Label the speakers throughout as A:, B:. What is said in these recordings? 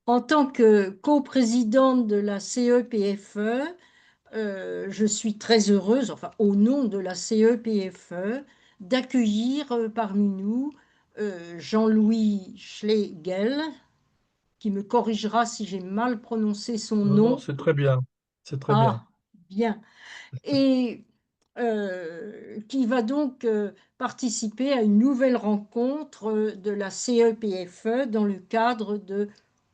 A: En tant que coprésidente de la CEPFE, je suis très heureuse, enfin au nom de la CEPFE, d'accueillir parmi nous Jean-Louis Schlegel, qui me corrigera si j'ai mal prononcé son
B: Non, non,
A: nom.
B: c'est très bien. C'est très bien.
A: Ah, bien. Et qui va donc participer à une nouvelle rencontre de la CEPFE dans le cadre de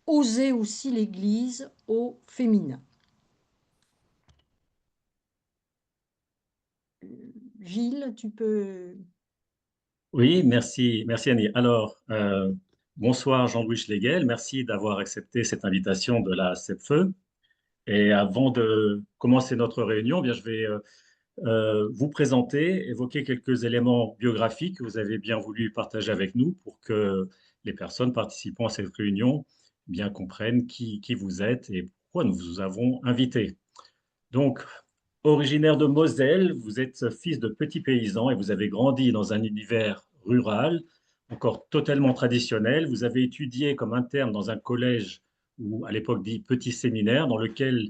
A: Oser aussi l'Église au féminin. Gilles, tu peux...
C: Oui, merci, merci Annie. Alors, bonsoir Jean-Louis Schlegel, merci d'avoir accepté cette invitation de la CEPFE. Et avant de commencer notre réunion, eh bien, je vais vous présenter, évoquer quelques éléments biographiques que vous avez bien voulu partager avec nous pour que les personnes participant à cette réunion bien comprennent qui vous êtes et pourquoi nous vous avons invité. Donc, originaire de Moselle, vous êtes fils de petits paysans et vous avez grandi dans un univers rural, encore totalement traditionnel. Vous avez étudié comme interne dans un collège ou à l'époque dit petit séminaire, dans lequel,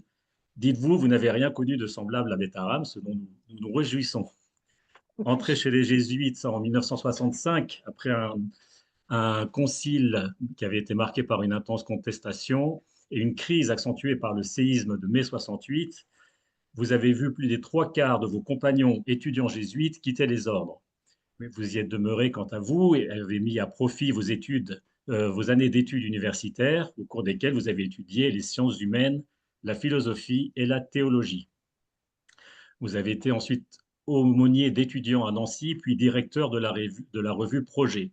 C: dites-vous, vous n'avez rien connu de semblable à Bétarame, ce dont nous nous réjouissons. Entré chez les Jésuites en 1965, après un concile qui avait été marqué par une intense contestation et une crise accentuée par le séisme de mai 68, vous avez vu plus des trois quarts de vos compagnons étudiants jésuites quitter les ordres. Mais vous y êtes demeuré quant à vous et avez mis à profit vos études, vos années d'études universitaires, au cours desquelles vous avez étudié les sciences humaines, la philosophie et la théologie. Vous avez été ensuite aumônier d'étudiants à Nancy, puis directeur de la revue Projet.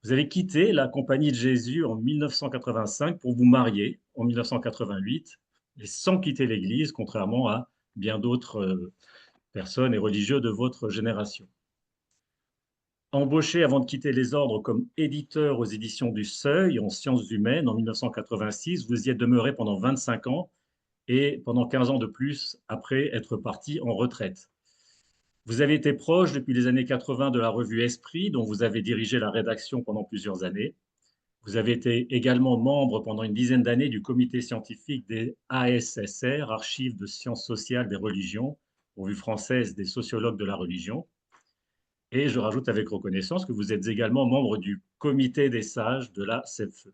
C: Vous avez quitté la Compagnie de Jésus en 1985 pour vous marier en 1988, et sans quitter l'Église, contrairement à bien d'autres personnes et religieux de votre génération. Embauché avant de quitter les ordres comme éditeur aux éditions du Seuil en sciences humaines en 1986, vous y êtes demeuré pendant 25 ans et pendant 15 ans de plus après être parti en retraite. Vous avez été proche depuis les années 80 de la revue Esprit, dont vous avez dirigé la rédaction pendant plusieurs années. Vous avez été également membre pendant une dizaine d'années du comité scientifique des ASSR, Archives de sciences sociales des religions, revue française des sociologues de la religion. Et je rajoute avec reconnaissance que vous êtes également membre du comité des sages de la CEPFE.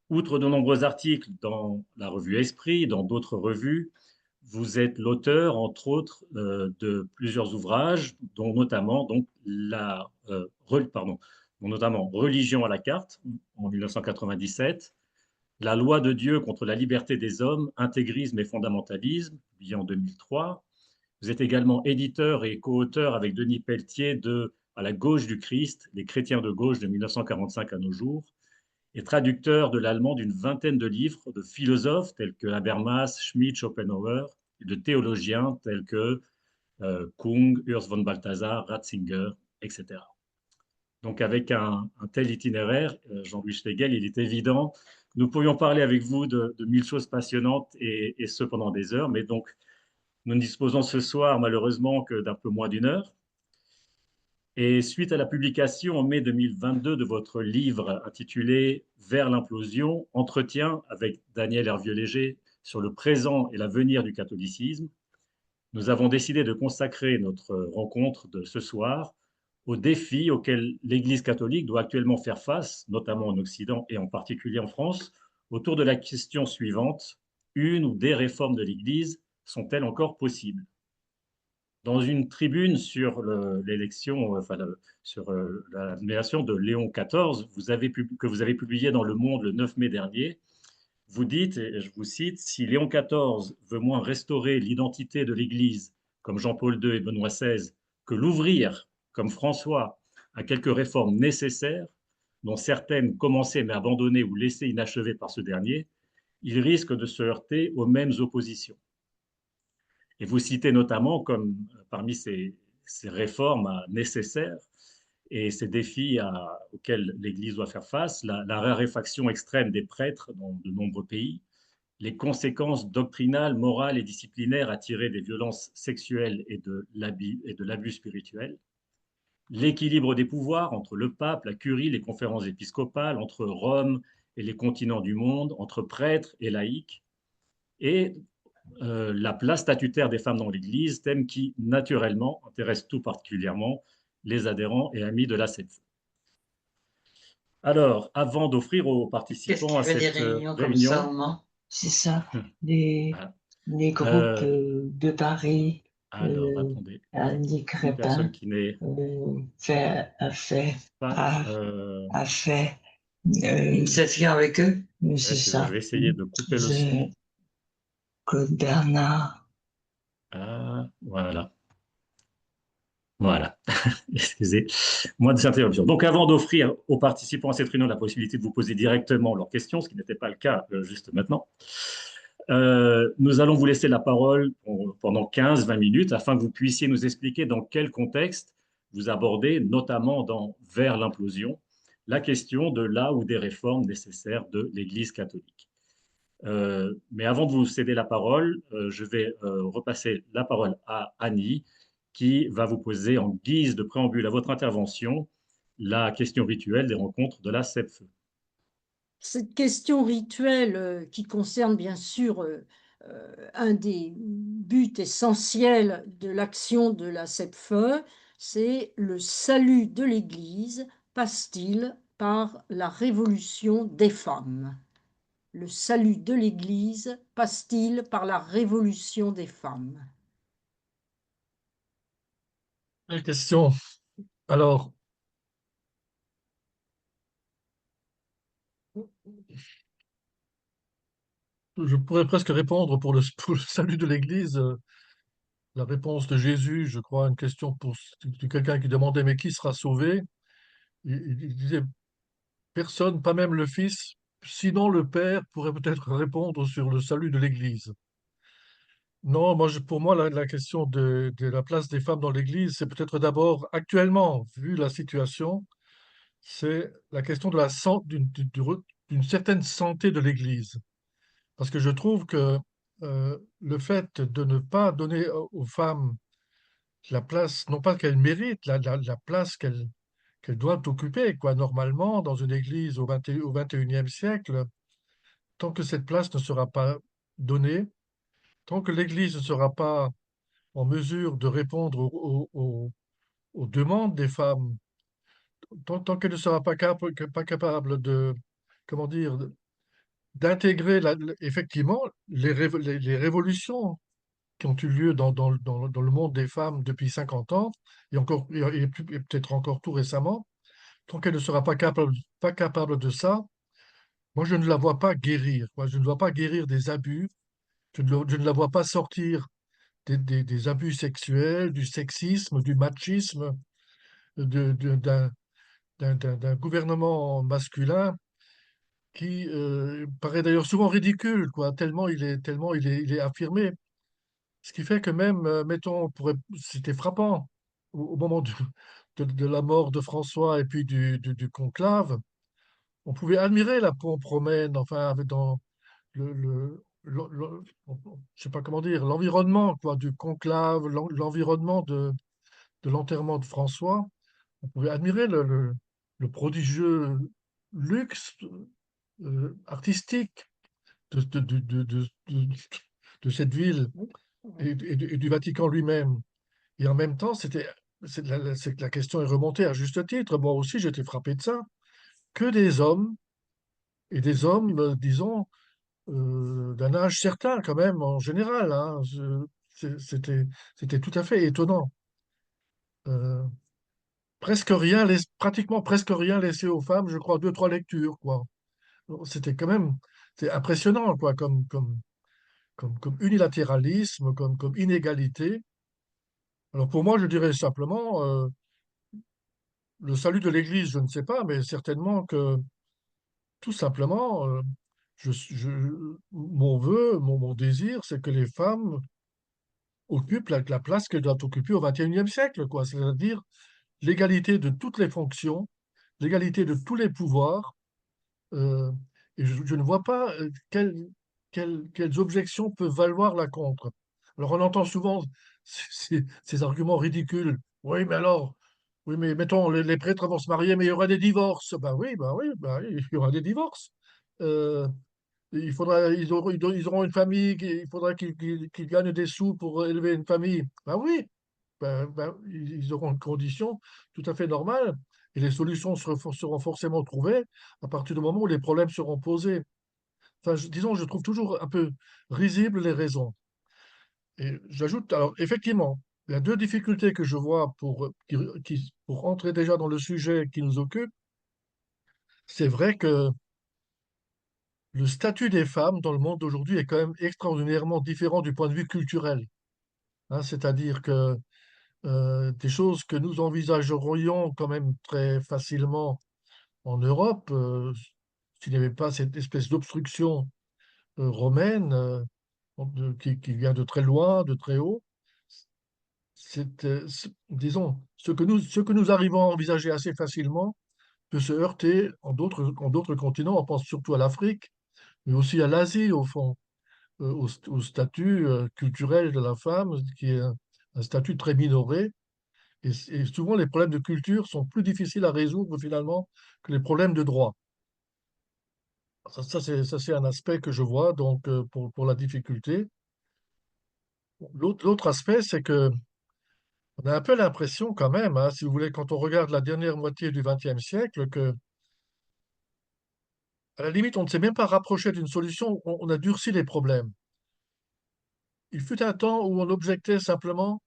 C: Outre de nombreux articles dans la revue Esprit, dans d'autres revues, vous êtes l'auteur, entre autres, de plusieurs ouvrages, dont notamment, dont notamment Religion à la carte en 1997, La loi de Dieu contre la liberté des hommes, intégrisme et fondamentalisme, publié en 2003. Vous êtes également éditeur et co-auteur avec Denis Pelletier de À la gauche du Christ, les chrétiens de gauche de 1945 à nos jours, et traducteur de l'allemand d'une vingtaine de livres de philosophes tels que Habermas, Schmitt, Schopenhauer, et de théologiens tels que Kung, Urs von Balthasar, Ratzinger, etc. Donc avec un tel itinéraire, Jean-Louis Schlegel, il est évident que nous pourrions parler avec vous de mille choses passionnantes et ce pendant des heures, mais donc nous ne disposons ce soir malheureusement que d'un peu moins d'une heure. Et suite à la publication en mai 2022 de votre livre intitulé Vers l'implosion, entretien avec Daniel Hervieux-Léger sur le présent et l'avenir du catholicisme, nous avons décidé de consacrer notre rencontre de ce soir aux défis auxquels l'Église catholique doit actuellement faire face, notamment en Occident et en particulier en France, autour de la question suivante: une ou des réformes de l'Église sont-elles encore possibles? Dans une tribune sur l'élection, sur la nomination de Léon XIV, que vous avez publié dans Le Monde le 9 mai dernier, vous dites, et je vous cite, si Léon XIV veut moins restaurer l'identité de l'Église, comme Jean-Paul II et Benoît XVI, que l'ouvrir, comme François, à quelques réformes nécessaires, dont certaines commencées mais abandonnées ou laissées inachevées par ce dernier, il risque de se heurter aux mêmes oppositions. Et vous citez notamment comme parmi ces réformes nécessaires et ces défis auxquels l'Église doit faire face, la raréfaction extrême des prêtres dans de nombreux pays, les conséquences doctrinales, morales et disciplinaires à tirer des violences sexuelles et de l'abus spirituel, l'équilibre des pouvoirs entre le pape, la curie, les conférences épiscopales, entre Rome et les continents du monde, entre prêtres et laïcs, et la place statutaire des femmes dans l'Église, thème qui, naturellement, intéresse tout particulièrement les adhérents et amis de la CEPF. Alors, avant d'offrir aux
D: Qu'est-ce
C: participants
D: qu'il y
C: à
D: avait des
C: cette
D: réunions comme ça
C: réunion,
D: au Mans?
E: C'est ça, les,
C: ah,
E: les groupes
C: euh,
E: de Paris,
C: alors, attendez,
E: Annick
C: une personne
E: Crépin
C: qui n'est
E: a fait,
C: pas...
E: a, a fait,
D: Une session avec eux?
E: c'est
C: excusez-moi, je
E: ça,
C: vais essayer de couper le son.
E: Claude Bernard.
C: Ah, voilà. Voilà, excusez moi de cette interruption. Donc, avant d'offrir aux participants à cette réunion la possibilité de vous poser directement leurs questions, ce qui n'était pas le cas juste maintenant, nous allons vous laisser la parole pendant 15-20 minutes afin que vous puissiez nous expliquer dans quel contexte vous abordez, notamment dans Vers l'implosion, la question de là ou des réformes nécessaires de l'Église catholique. Mais avant de vous céder la parole, je vais repasser la parole à Annie, qui va vous poser en guise de préambule à votre intervention la question rituelle des rencontres de la CEPFE.
A: Cette question rituelle qui concerne bien sûr un des buts essentiels de l'action de la CEPFE, c'est le salut de l'Église passe-t-il par la révolution des femmes? Le salut de l'Église passe-t-il par la révolution des femmes?
B: Quelle question. Alors, je pourrais presque répondre pour le salut de l'Église. La réponse de Jésus, je crois, une question de quelqu'un qui demandait, mais qui sera sauvé? Il disait, personne, pas même le Fils, sinon le Père pourrait peut-être répondre sur le salut de l'Église. Non, pour moi, la question de la place des femmes dans l'Église, c'est peut-être d'abord, actuellement, vu la situation, c'est la question de d'une certaine santé de l'Église. Parce que je trouve que le fait de ne pas donner aux femmes la place, non pas qu'elles méritent, la place qu'elles doivent occuper, quoi, normalement, dans une Église au 21e siècle, tant que cette place ne sera pas donnée, tant que l'Église ne sera pas en mesure de répondre aux demandes des femmes, tant qu'elle ne sera pas capable de, comment dire, d'intégrer effectivement les révolutions qui ont eu lieu dans le monde des femmes depuis 50 ans, et peut-être encore tout récemment, tant qu'elle ne sera pas capable de ça, moi je ne la vois pas guérir. Moi, je ne vois pas guérir des abus, je ne la vois pas sortir des abus sexuels, du sexisme, du machisme, d'un gouvernement masculin qui paraît d'ailleurs souvent ridicule, quoi, tellement il est affirmé. Ce qui fait que même, mettons, c'était frappant, au moment de la mort de François et puis du conclave, on pouvait admirer la pompe romaine, enfin, dans je sais pas comment dire, l'environnement, quoi, du conclave, l'environnement de l'enterrement de François. On pouvait admirer le prodigieux luxe artistique de cette ville et du Vatican lui-même. Et en même temps, c'est que la question est remontée à juste titre. Moi aussi, j'étais frappé de ça. Que des hommes, et des hommes, disons, d'un âge certain quand même, en général, hein. C'était tout à fait étonnant. Euh, pratiquement presque rien laissé aux femmes, je crois, deux, trois lectures, quoi. C'était quand même, c'est impressionnant, quoi, comme unilatéralisme, comme inégalité. Alors pour moi, je dirais simplement, le salut de l'Église, je ne sais pas, mais certainement que tout simplement, mon vœu, mon désir, c'est que les femmes occupent la place qu'elles doivent occuper au XXIe siècle, quoi. C'est-à-dire l'égalité de toutes les fonctions, l'égalité de tous les pouvoirs. euh, et je ne vois pas quelles objections peuvent valoir la contre. Alors on entend souvent ces arguments ridicules. Oui, mais alors, oui, mais mettons, les prêtres vont se marier, mais il y aura des divorces. Ben oui, ben oui, ben oui, il y aura des divorces. euh, ils auront une famille, il faudra qu'ils gagnent des sous pour élever une famille. Ben oui, ils auront une condition tout à fait normale et les solutions seront forcément trouvées à partir du moment où les problèmes seront posés. Enfin, disons, je trouve toujours un peu risibles les raisons. Et j'ajoute, alors effectivement, il y a deux difficultés que je vois pour entrer déjà dans le sujet qui nous occupe. C'est vrai que le statut des femmes dans le monde d'aujourd'hui est quand même extraordinairement différent du point de vue culturel, hein. C'est-à-dire que des choses que nous envisagerions quand même très facilement en Europe, s'il n'y avait pas cette espèce d'obstruction romaine qui vient de très loin, de très haut, disons, ce que nous arrivons à envisager assez facilement peut se heurter en d'autres continents. On pense surtout à l'Afrique, mais aussi à l'Asie, au fond, au statut culturel de la femme, qui est un statut très minoré. Et souvent, les problèmes de culture sont plus difficiles à résoudre finalement que les problèmes de droit. Ça, c'est un aspect que je vois donc pour la difficulté. L'autre aspect, c'est que on a un peu l'impression quand même, hein, si vous voulez, quand on regarde la dernière moitié du XXe siècle, que à la limite, on ne s'est même pas rapproché d'une solution, on a durci les problèmes. Il fut un temps où on objectait simplement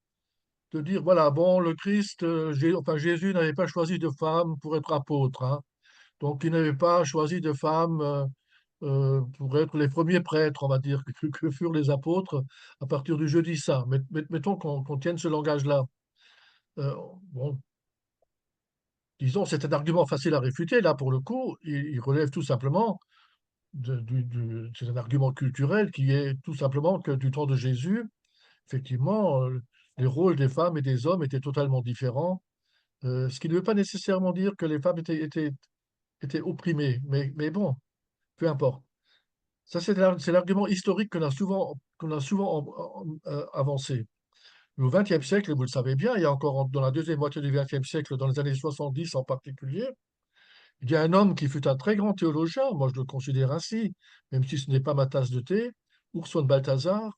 B: de dire, voilà, bon, le Christ, enfin Jésus n'avait pas choisi de femme pour être apôtre, hein. Donc il n'avait pas choisi de femme pour être les premiers prêtres, on va dire, que furent les apôtres à partir du jeudi saint. Mettons qu'on tienne ce langage-là. Euh, bon, disons, c'est un argument facile à réfuter. Là, pour le coup, il relève tout simplement, c'est un argument culturel qui est tout simplement que du temps de Jésus, effectivement, les rôles des femmes et des hommes étaient totalement différents. Ce qui ne veut pas nécessairement dire que les femmes étaient opprimées, mais bon, peu importe. Ça, c'est l'argument historique qu'on a souvent avancé. Mais au XXe siècle, vous le savez bien, il y a encore dans la deuxième moitié du XXe siècle, dans les années 70 en particulier, il y a un homme qui fut un très grand théologien, moi je le considère ainsi, même si ce n'est pas ma tasse de thé, Ourson Balthazar,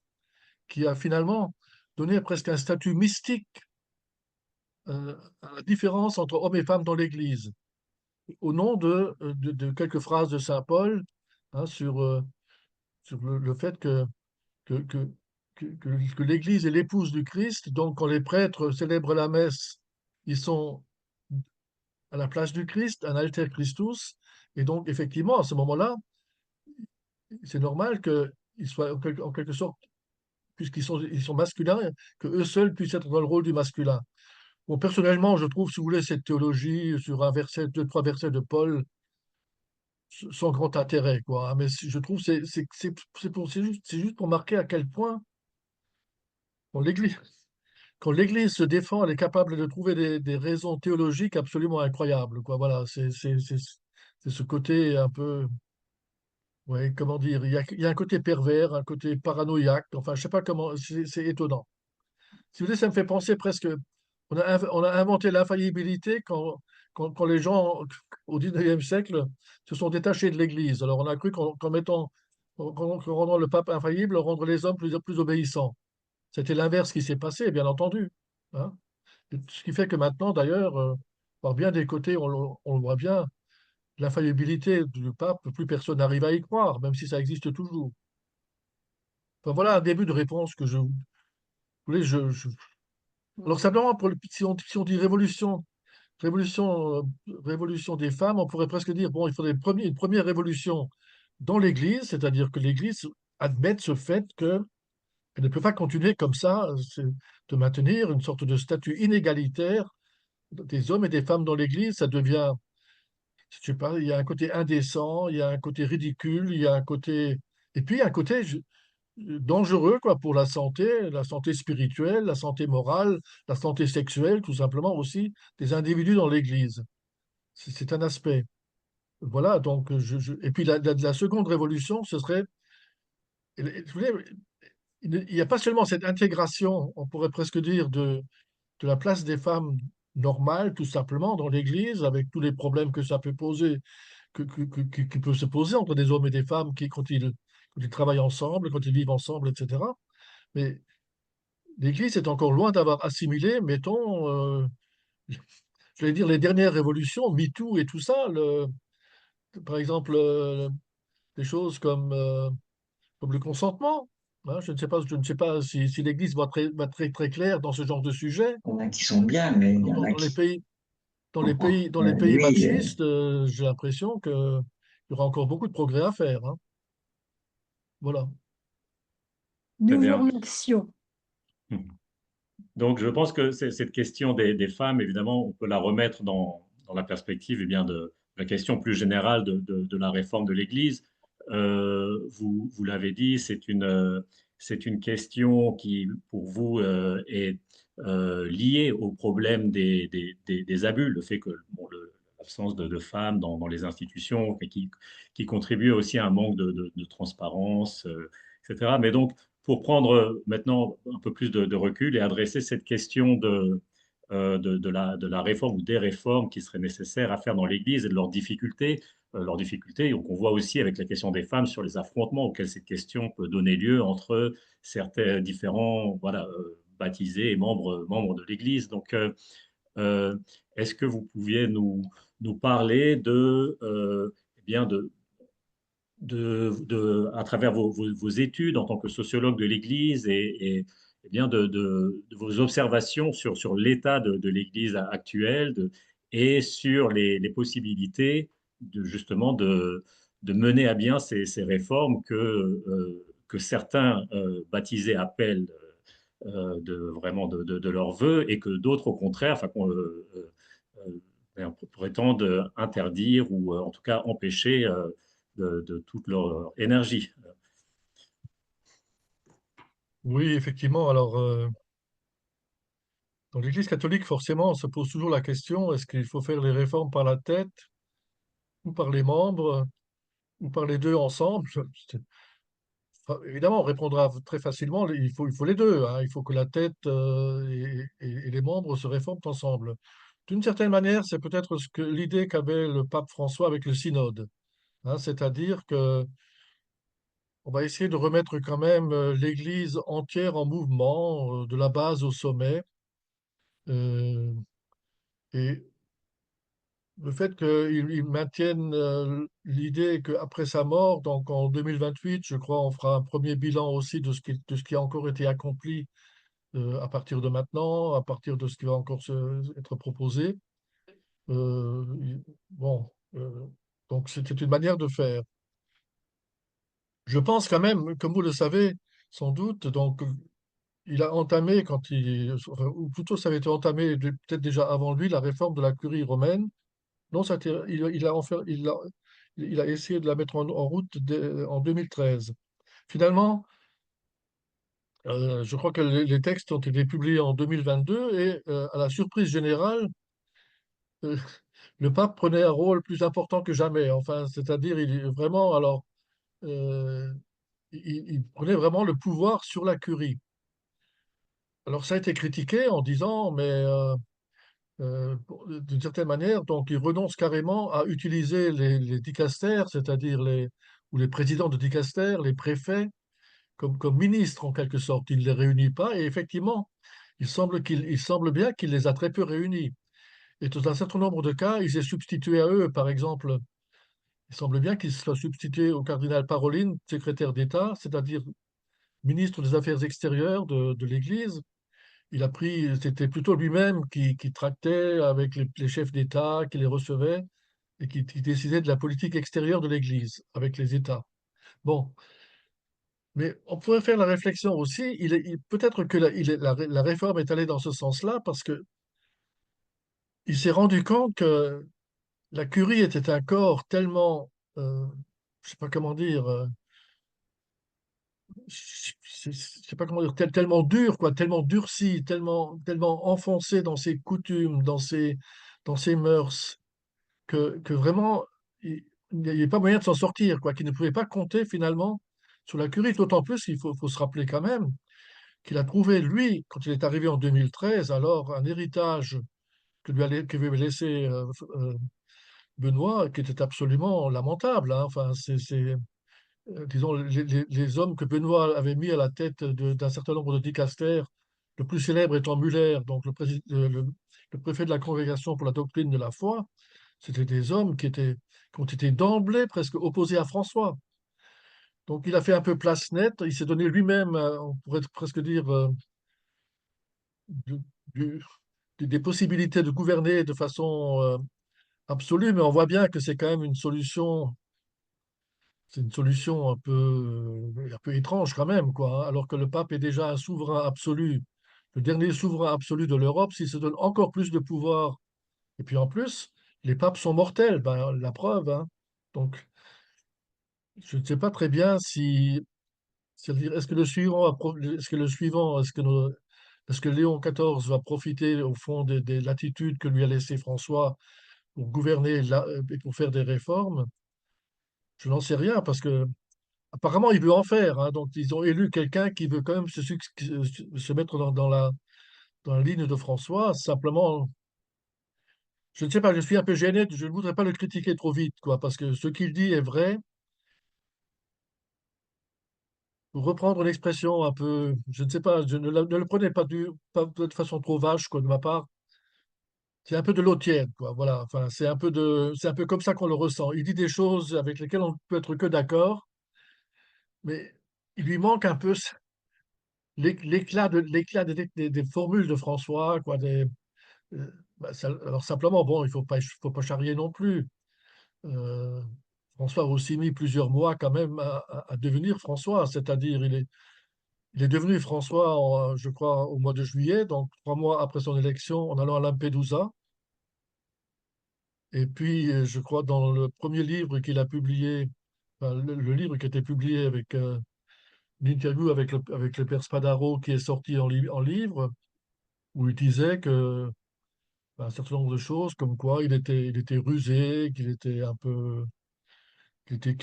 B: qui a finalement donné presque un statut mystique à la différence entre hommes et femmes dans l'Église, au nom de quelques phrases de Saint Paul, hein, sur le fait que, que, que l'Église est l'épouse du Christ. Donc, quand les prêtres célèbrent la messe, ils sont à la place du Christ, un alter Christus. Et donc, effectivement, à ce moment-là, c'est normal qu'ils soient en quelque sorte, ils sont masculins, que eux seuls puissent être dans le rôle du masculin. Bon, personnellement, je trouve, si vous voulez, cette théologie sur un verset, deux, trois versets de Paul, sans grand intérêt, quoi, hein. Mais je trouve c'est juste pour marquer à quel point bon, quand l'Église se défend, elle est capable de trouver des raisons théologiques absolument incroyables, quoi. Voilà, c'est ce côté un peu, ouais, comment dire, il y a un côté pervers, un côté paranoïaque. Enfin, je sais pas comment, c'est étonnant. Si vous voulez, ça me fait penser presque, on a inventé l'infaillibilité quand les gens, au XIXe siècle, se sont détachés de l'Église. Alors, on a cru qu'en rendant le pape infaillible, rendre les hommes plus obéissants. C'était l'inverse qui s'est passé, bien entendu, hein. Ce qui fait que maintenant, d'ailleurs, par bien des côtés, on le voit bien, l'infaillibilité du pape, plus personne n'arrive à y croire, même si ça existe toujours. Enfin, voilà un début de réponse que je voulais. Alors simplement, si on dit révolution des femmes, on pourrait presque dire, bon, il faudrait une première révolution dans l'Église, c'est-à-dire que l'Église admette ce fait qu'elle ne peut pas continuer comme ça, de maintenir une sorte de statut inégalitaire des hommes et des femmes dans l'Église. Ça devient, je sais pas, il y a un côté indécent, il y a un côté ridicule, il y a un côté, et puis il y a un côté dangereux quoi pour la santé spirituelle, la santé morale, la santé sexuelle, tout simplement aussi des individus dans l'Église. C'est un aspect. Voilà, donc et puis la seconde révolution, ce serait, vous voulez, il n'y a pas seulement cette intégration, on pourrait presque dire, de la place des femmes normales, tout simplement, dans l'Église, avec tous les problèmes que ça peut poser, qui peut se poser entre des hommes et des femmes quand ils travaillent ensemble, quand ils vivent ensemble, etc. Mais l'Église est encore loin d'avoir assimilé, mettons, je vais dire les dernières révolutions, MeToo et tout ça, par exemple, des choses comme le consentement. Hein, je ne sais pas si l'Église va très, très clair dans ce genre de sujet.
D: Il y en a qui sont bien, mais il y en a
B: Dans les
D: qui.
B: pays, dans les pays
D: Lui,
B: machistes, j'ai l'impression qu'il y aura encore beaucoup de progrès à faire. Hein. Voilà.
C: Très
A: Nous vous
C: bien.
A: remercions.
C: Donc, je pense que cette question des femmes, évidemment, on peut la remettre dans la perspective eh bien, de la question plus générale de la réforme de l'Église. Vous l'avez dit, c'est une question qui, pour vous, est liée au problème des abus, le fait que bon, l'absence de femmes dans les institutions, et qui contribue aussi à un manque de transparence, etc. Mais donc, pour prendre maintenant un peu plus de recul et adresser cette question de la réforme ou des réformes qui seraient nécessaires à faire dans l'Église et de leurs difficultés. Leurs difficultés, donc on voit aussi avec la question des femmes sur les affrontements auxquels cette question peut donner lieu entre certains différents voilà, baptisés et membres de l'Église. Donc, euh, est-ce que vous pouviez nous parler eh bien à travers vos études en tant que sociologue de l'Église et bien de vos observations sur l'état de l'Église actuelle et sur les possibilités justement de mener à bien ces réformes que certains baptisés appellent vraiment de leur vœu et que d'autres, au contraire, enfin, prétendent interdire ou en tout cas empêcher de toute leur énergie.
B: Oui, effectivement. Alors, dans l'Église catholique, forcément, on se pose toujours la question, est-ce qu'il faut faire les réformes par la tête ou par les membres ou par les deux ensemble? Enfin, évidemment, on répondra très facilement, il faut les deux. Hein. Il faut que la tête et les membres se réforment ensemble. D'une certaine manière, c'est peut-être l'idée qu'avait le pape François avec le synode. Hein, c'est-à-dire que on va essayer de remettre quand même l'Église entière en mouvement, de la base au sommet. Euh, et le fait qu'ils maintiennent l'idée qu'après sa mort, donc en 2028, je crois, on fera un premier bilan aussi de ce qui a encore été accompli à partir de maintenant, à partir de ce qui va encore être proposé. Euh, bon, donc c'était une manière de faire. Je pense quand même, comme vous le savez sans doute, donc il a entamé enfin, ou plutôt ça avait été entamé peut-être déjà avant lui, la réforme de la curie romaine. Non, il a essayé de la mettre en route en 2013. Finalement, je crois que les textes ont été publiés en 2022 et à la surprise générale, euh, le pape prenait un rôle plus important que jamais. Enfin, c'est-à-dire, il est vraiment, alors, euh, il prenait vraiment le pouvoir sur la curie. Alors, ça a été critiqué en disant, mais d'une certaine manière, donc, il renonce carrément à utiliser les dicastères, c'est-à-dire ou les présidents de dicastères, les préfets, comme ministres en quelque sorte. Il ne les réunit pas et effectivement, il semble bien qu'il les a très peu réunis. Et dans un certain nombre de cas, il s'est substitué à eux. Par exemple, il semble bien qu'il soit substitué au cardinal Parolin, secrétaire d'État, c'est-à-dire ministre des Affaires extérieures de l'Église. C'était plutôt lui-même qui tractait avec les chefs d'État, qui les recevait et qui décidait de la politique extérieure de l'Église avec les États. Bon, mais on pourrait faire la réflexion aussi, peut-être que la réforme est allée dans ce sens-là parce que il s'est rendu compte que la curie était un corps tellement, je sais pas comment dire, je sais pas comment dire, tellement dur, quoi, tellement durci, tellement enfoncé dans ses coutumes, dans ses mœurs, que vraiment, il n'y avait pas moyen de s'en sortir, quoi, qu'il ne pouvait pas compter finalement sur la curie, d'autant plus faut se rappeler quand même qu'il a trouvé, lui, quand il est arrivé en 2013, alors un héritage que lui avait laissé Benoît, qui était absolument lamentable, hein. Enfin, disons, les hommes que Benoît avait mis à la tête d'un certain nombre de dicastères, le plus célèbre étant Muller, donc le préfet de la Congrégation pour la doctrine de la foi, c'était des hommes qui ont été d'emblée presque opposés à François. Donc il a fait un peu place nette, il s'est donné lui-même, on pourrait presque dire, du- du- des possibilités de gouverner de façon absolue, mais on voit bien que c'est quand même une solution. C'est une solution un peu étrange quand même, quoi, hein. Alors que le pape est déjà un souverain absolu, le dernier souverain absolu de l'Europe, s'il se donne encore plus de pouvoir. Et puis en plus, les papes sont mortels, ben, la preuve, hein. Donc, je ne sais pas très bien si, c'est-à-dire, est-ce que Léon XIV va profiter au fond des latitudes que lui a laissé François pour gouverner et pour faire des réformes? Je n'en sais rien parce que apparemment, il veut en faire, hein. Donc, ils ont élu quelqu'un qui veut quand même se mettre dans la ligne de François. Simplement, je ne sais pas, je suis un peu gêné. Je ne voudrais pas le critiquer trop vite, quoi, parce que ce qu'il dit est vrai. Pour reprendre une expression un peu, je ne sais pas, ne le prenez pas de façon trop vache, quoi, de ma part. C'est un peu de l'eau tiède, quoi. Voilà. Enfin, c'est un peu comme ça qu'on le ressent. Il dit des choses avec lesquelles on ne peut être que d'accord, mais il lui manque un peu l'éclat des formules de François, quoi, alors simplement, bon, faut pas charrier non plus. Euh, François a aussi mis plusieurs mois quand même à devenir François, c'est-à-dire il est devenu François, je crois, au mois de juillet, donc 3 mois après son élection, en allant à Lampedusa. Et puis, je crois, dans le premier livre qu'il a publié, enfin, le livre qui a été publié avec une interview avec le père Spadaro, qui est sorti en livre, où il disait que un certain nombre de choses, comme quoi il était rusé, qu'il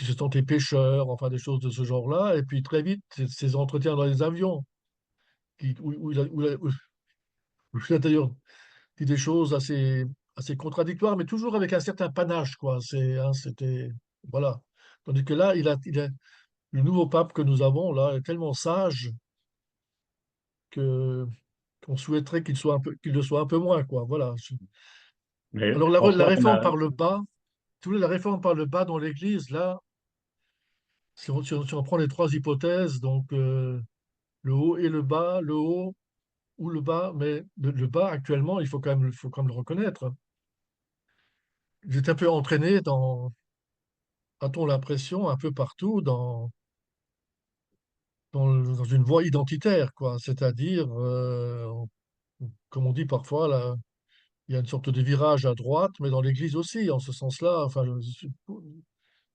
B: se sentait pêcheur, enfin des choses de ce genre-là. Et puis très vite, ces entretiens dans les avions, où il a d'ailleurs dit des choses assez contradictoires, mais toujours avec un certain panache, quoi. C'était, voilà. Tandis que là, le nouveau pape que nous avons là est tellement sage que qu'on souhaiterait qu'il le soit un peu moins, quoi. Voilà.
C: Mais
B: Alors la
C: François,
B: réforme par le bas, tu voulais la réforme par le bas dans l'Église, là, si on prend les trois hypothèses, donc le haut et le bas, le haut ou le bas, mais le bas actuellement, il faut quand même le reconnaître. Il est un peu entraîné a-t-on l'impression, un peu partout dans une voie identitaire, quoi. C'est-à-dire, comme on dit parfois, là, il y a une sorte de virage à droite, mais dans l'Église aussi, en ce sens-là. Enfin,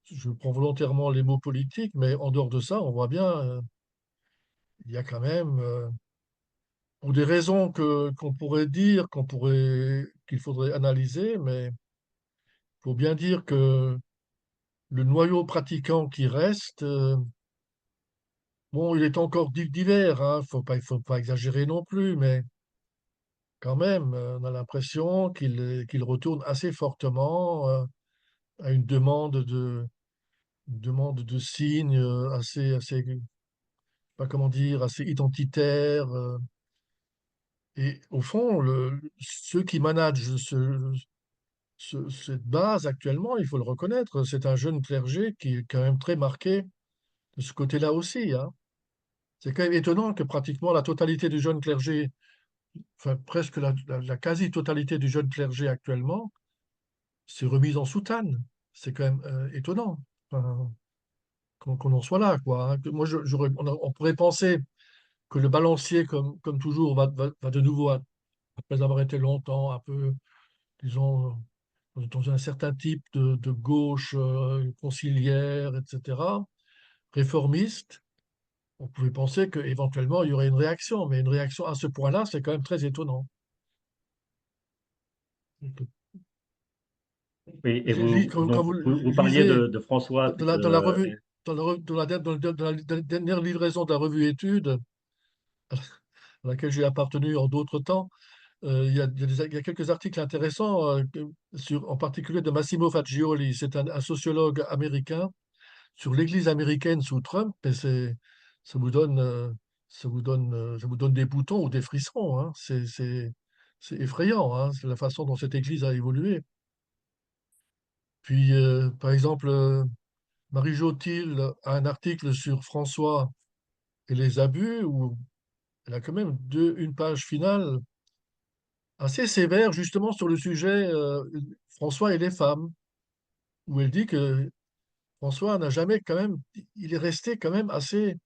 B: je prends volontairement les mots politiques, mais en dehors de ça, on voit bien, il y a quand même, pour des raisons qu'on pourrait dire, qu'il faudrait analyser, mais il faut bien dire que le noyau pratiquant qui reste, bon, il est encore divers, hein, il faut pas exagérer non plus, mais quand même, on a l'impression qu'il retourne assez fortement à une demande de signes pas comment dire, assez identitaire. Et au fond, ceux qui managent cette base actuellement, il faut le reconnaître, c'est un jeune clergé qui est quand même très marqué de ce côté-là aussi, hein. C'est quand même étonnant que pratiquement la totalité du jeune clergé, enfin presque la quasi-totalité du jeune clergé actuellement, s'est remise en soutane. C'est quand même étonnant, enfin, qu'on en soit là, quoi, hein. Moi, on pourrait penser que le balancier, comme toujours, va de nouveau, après avoir été longtemps un peu, disons, dans un certain type de gauche conciliaire, etc., réformiste, on pouvait penser qu'éventuellement il y aurait une réaction, mais une réaction à ce point-là, c'est quand même très étonnant.
C: oui, et vous,
B: Quand
C: donc,
B: vous
C: vous parliez
B: lisez
C: de François,
B: dans la revue, dans la dernière livraison de la revue Études, à laquelle j'ai appartenu en d'autres temps, il y a quelques articles intéressants, en particulier de Massimo Faggioli. C'est un sociologue américain sur l'Église américaine sous Trump, et ça vous donne, ça vous donne des boutons ou des frissons, hein. C'est effrayant, hein, c'est la façon dont cette Église a évolué. Puis, par exemple, Marie-Jo Thiel a un article sur François et les abus, où elle a quand même une page finale assez sévère justement sur le sujet François et les femmes, où elle dit que François n'a jamais quand même, il est resté quand même assez.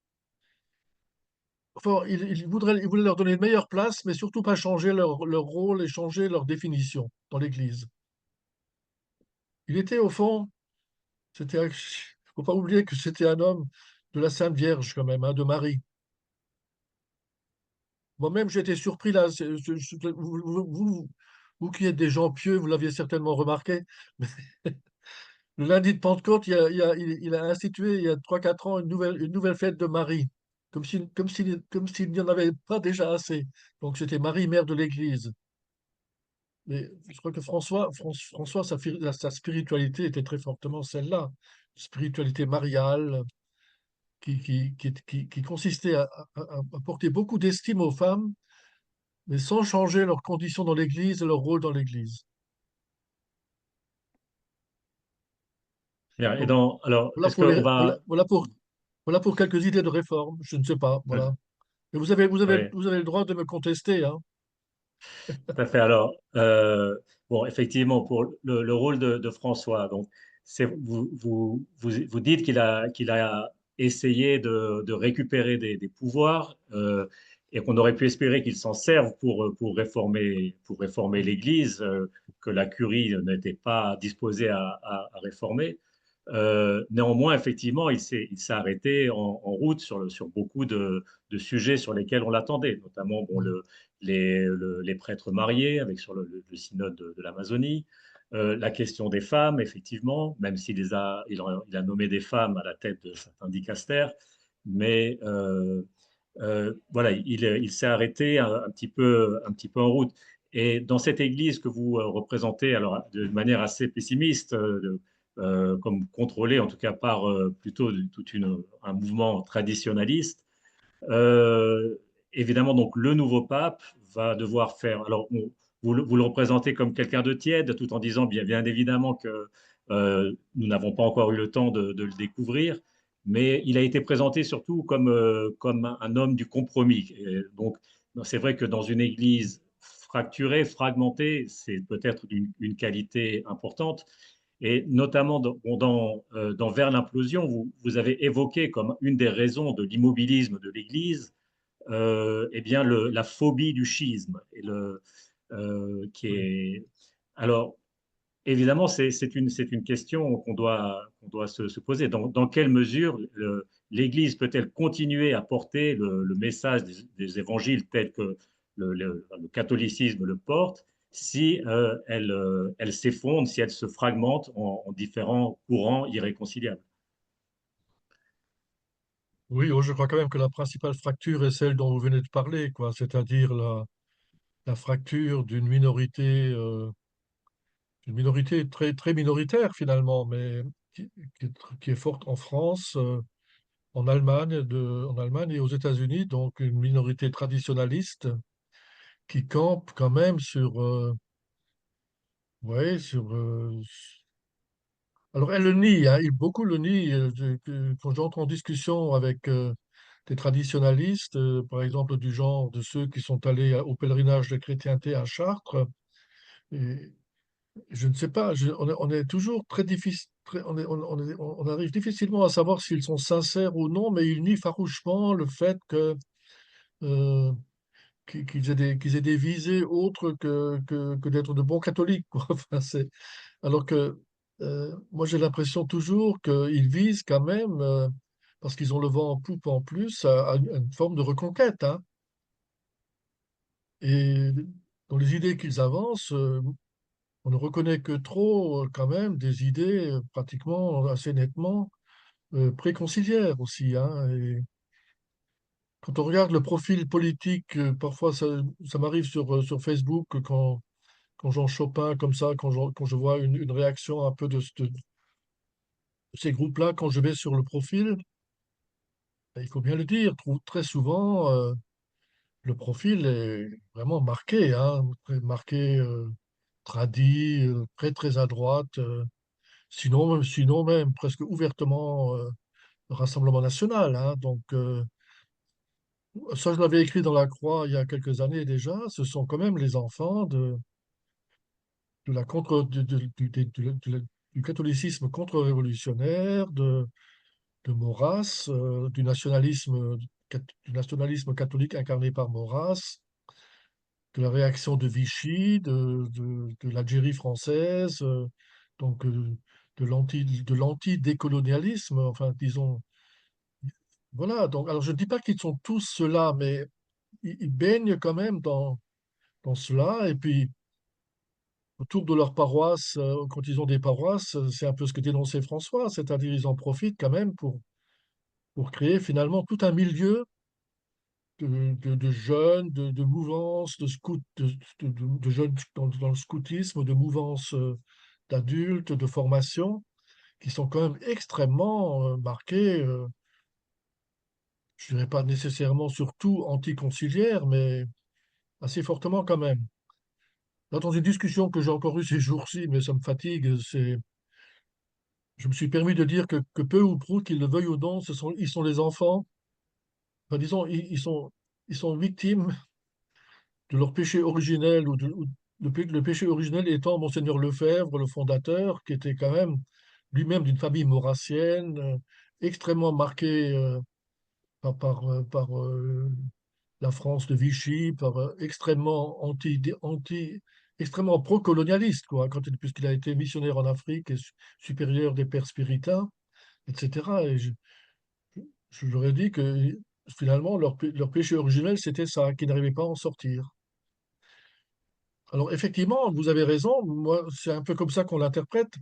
B: Enfin, il voulait leur donner une meilleure place, mais surtout pas changer leur rôle et changer leur définition dans l'Église. Il était au fond, faut pas oublier que c'était un homme de la Sainte Vierge quand même, hein, de Marie. Moi-même, j'ai été surpris là. Vous qui êtes des gens pieux, vous l'aviez certainement remarqué. Mais le lundi de Pentecôte, il a institué il y a 3 4 ans une nouvelle fête de Marie, comme s'il n'y en avait pas déjà assez. Donc c'était Marie, mère de l'Église. Mais je crois que François, sa spiritualité était très fortement celle-là, spiritualité mariale, qui consistait à porter beaucoup d'estime aux femmes, mais sans changer leur condition dans l'Église et leur rôle dans l'Église.
C: Bien. Et
B: Donc,
C: alors,
B: voilà
C: est-ce
B: pour
C: qu'on va...
B: voilà pour quelques idées de réforme. Je ne sais pas,
C: Ouais,
B: voilà. Et
C: ouais,
B: vous avez le droit de me contester, hein.
C: tout à fait. Alors, bon, effectivement, pour le rôle de François, donc, vous dites qu'il a essayé de récupérer des pouvoirs et qu'on aurait pu espérer qu'il s'en serve pour réformer l'Église, que la curie n'était pas disposée à réformer. Néanmoins, effectivement, il s'est arrêté en route sur beaucoup de sujets sur lesquels on l'attendait, notamment bon, les prêtres mariés avec sur le synode de l'Amazonie, la question des femmes, effectivement, même il a nommé des femmes à la tête de certains dicastères, mais voilà, il s'est arrêté un petit peu en route. Et dans cette église que vous représentez, alors de manière assez pessimiste, comme contrôlée en tout cas par plutôt un mouvement traditionnaliste, euh, évidemment, donc le nouveau pape va devoir faire. Alors, vous le représentez comme quelqu'un de tiède, tout en disant bien évidemment que nous n'avons pas encore eu le temps de le découvrir, mais il a été présenté surtout comme un homme du compromis. Et donc, c'est vrai que dans une église fracturée, fragmentée, c'est peut-être une qualité importante. Et notamment dans Vers l'implosion, vous avez évoqué comme une des raisons de l'immobilisme de l'Église, eh bien la phobie du schisme. Qui
B: Oui.
C: est... Alors, évidemment, c'est une question qu'on doit se poser. Dans quelle mesure l'Église peut-elle continuer à porter le message des évangiles tels que le catholicisme le porte si elle s'effondre, si elle se fragmente en différents courants irréconciliables?
B: Oui, oh, je crois quand même que la principale fracture est celle dont vous venez de parler, quoi, c'est-à-dire la fracture d'une minorité très, très minoritaire finalement, mais qui, qui est forte en France, en Allemagne et aux États-Unis, donc une minorité traditionnaliste qui campe quand même ouais, alors elle le nie, hein, beaucoup le nient. Quand j'entre en discussion avec des traditionalistes, par exemple du genre de ceux qui sont allés au pèlerinage de chrétienté à Chartres, et je ne sais pas, on est toujours très difficile, on arrive difficilement à savoir s'ils sont sincères ou non, mais ils nient farouchement le fait euh, qu'ils aient des visées autres que d'être de bons catholiques, quoi. Enfin, alors que moi, j'ai l'impression toujours qu'ils visent quand même, parce qu'ils ont le vent en poupe en plus, à une forme de reconquête, hein. Et dans les idées qu'ils avancent, on ne reconnaît que trop, quand même, des idées pratiquement assez nettement préconciliaires aussi, hein. quand on regarde le profil politique, parfois ça m'arrive sur Facebook quand j'en chope un comme ça, quand je vois une réaction un peu de ces groupes-là, quand je vais sur le profil, ben, il faut bien le dire, très souvent, le profil est vraiment marqué, hein, très marqué, tradi, très très à droite, sinon même presque ouvertement le Rassemblement national, hein. Donc ça, je l'avais écrit dans la Croix il y a quelques années déjà. Ce sont quand même les enfants de la contre, du catholicisme contre-révolutionnaire, de Maurras, du nationalisme catholique incarné par Maurras, de la réaction de Vichy, de l'Algérie française, donc de l'anti-décolonialisme, enfin, disons, voilà. Donc, alors, je ne dis pas qu'ils sont tous ceux-là, mais ils baignent quand même dans cela. Et puis, autour de leur paroisse, quand ils ont des paroisses, c'est un peu ce que dénonçait François, c'est-à-dire ils en profitent quand même pour créer finalement tout un milieu de jeunes, de mouvances, de scouts, de jeunes dans le scoutisme, de mouvances d'adultes, de formation, qui sont quand même extrêmement marqués, je dirais pas nécessairement surtout anticonciliaires, mais assez fortement quand même. Là, dans une discussion que j'ai encore eue ces jours-ci, mais ça me fatigue, je me suis permis de dire que peu ou prou, qu'ils le veuillent ou non, ils sont les enfants, enfin, disons, ils sont victimes de leur péché originel, le péché originel étant Monseigneur Lefebvre, le fondateur, qui était quand même lui-même d'une famille maurassienne, extrêmement marqué par la France de Vichy, extrêmement extrêmement pro-colonialiste, quoi, puisqu'il a été missionnaire en Afrique et supérieur des Pères Spiritains, etc. Et je leur ai dit que finalement, leur péché originel, c'était ça, qu'ils n'arrivaient pas à en sortir. Alors effectivement, vous avez raison, moi, c'est un peu comme ça qu'on l'interprète.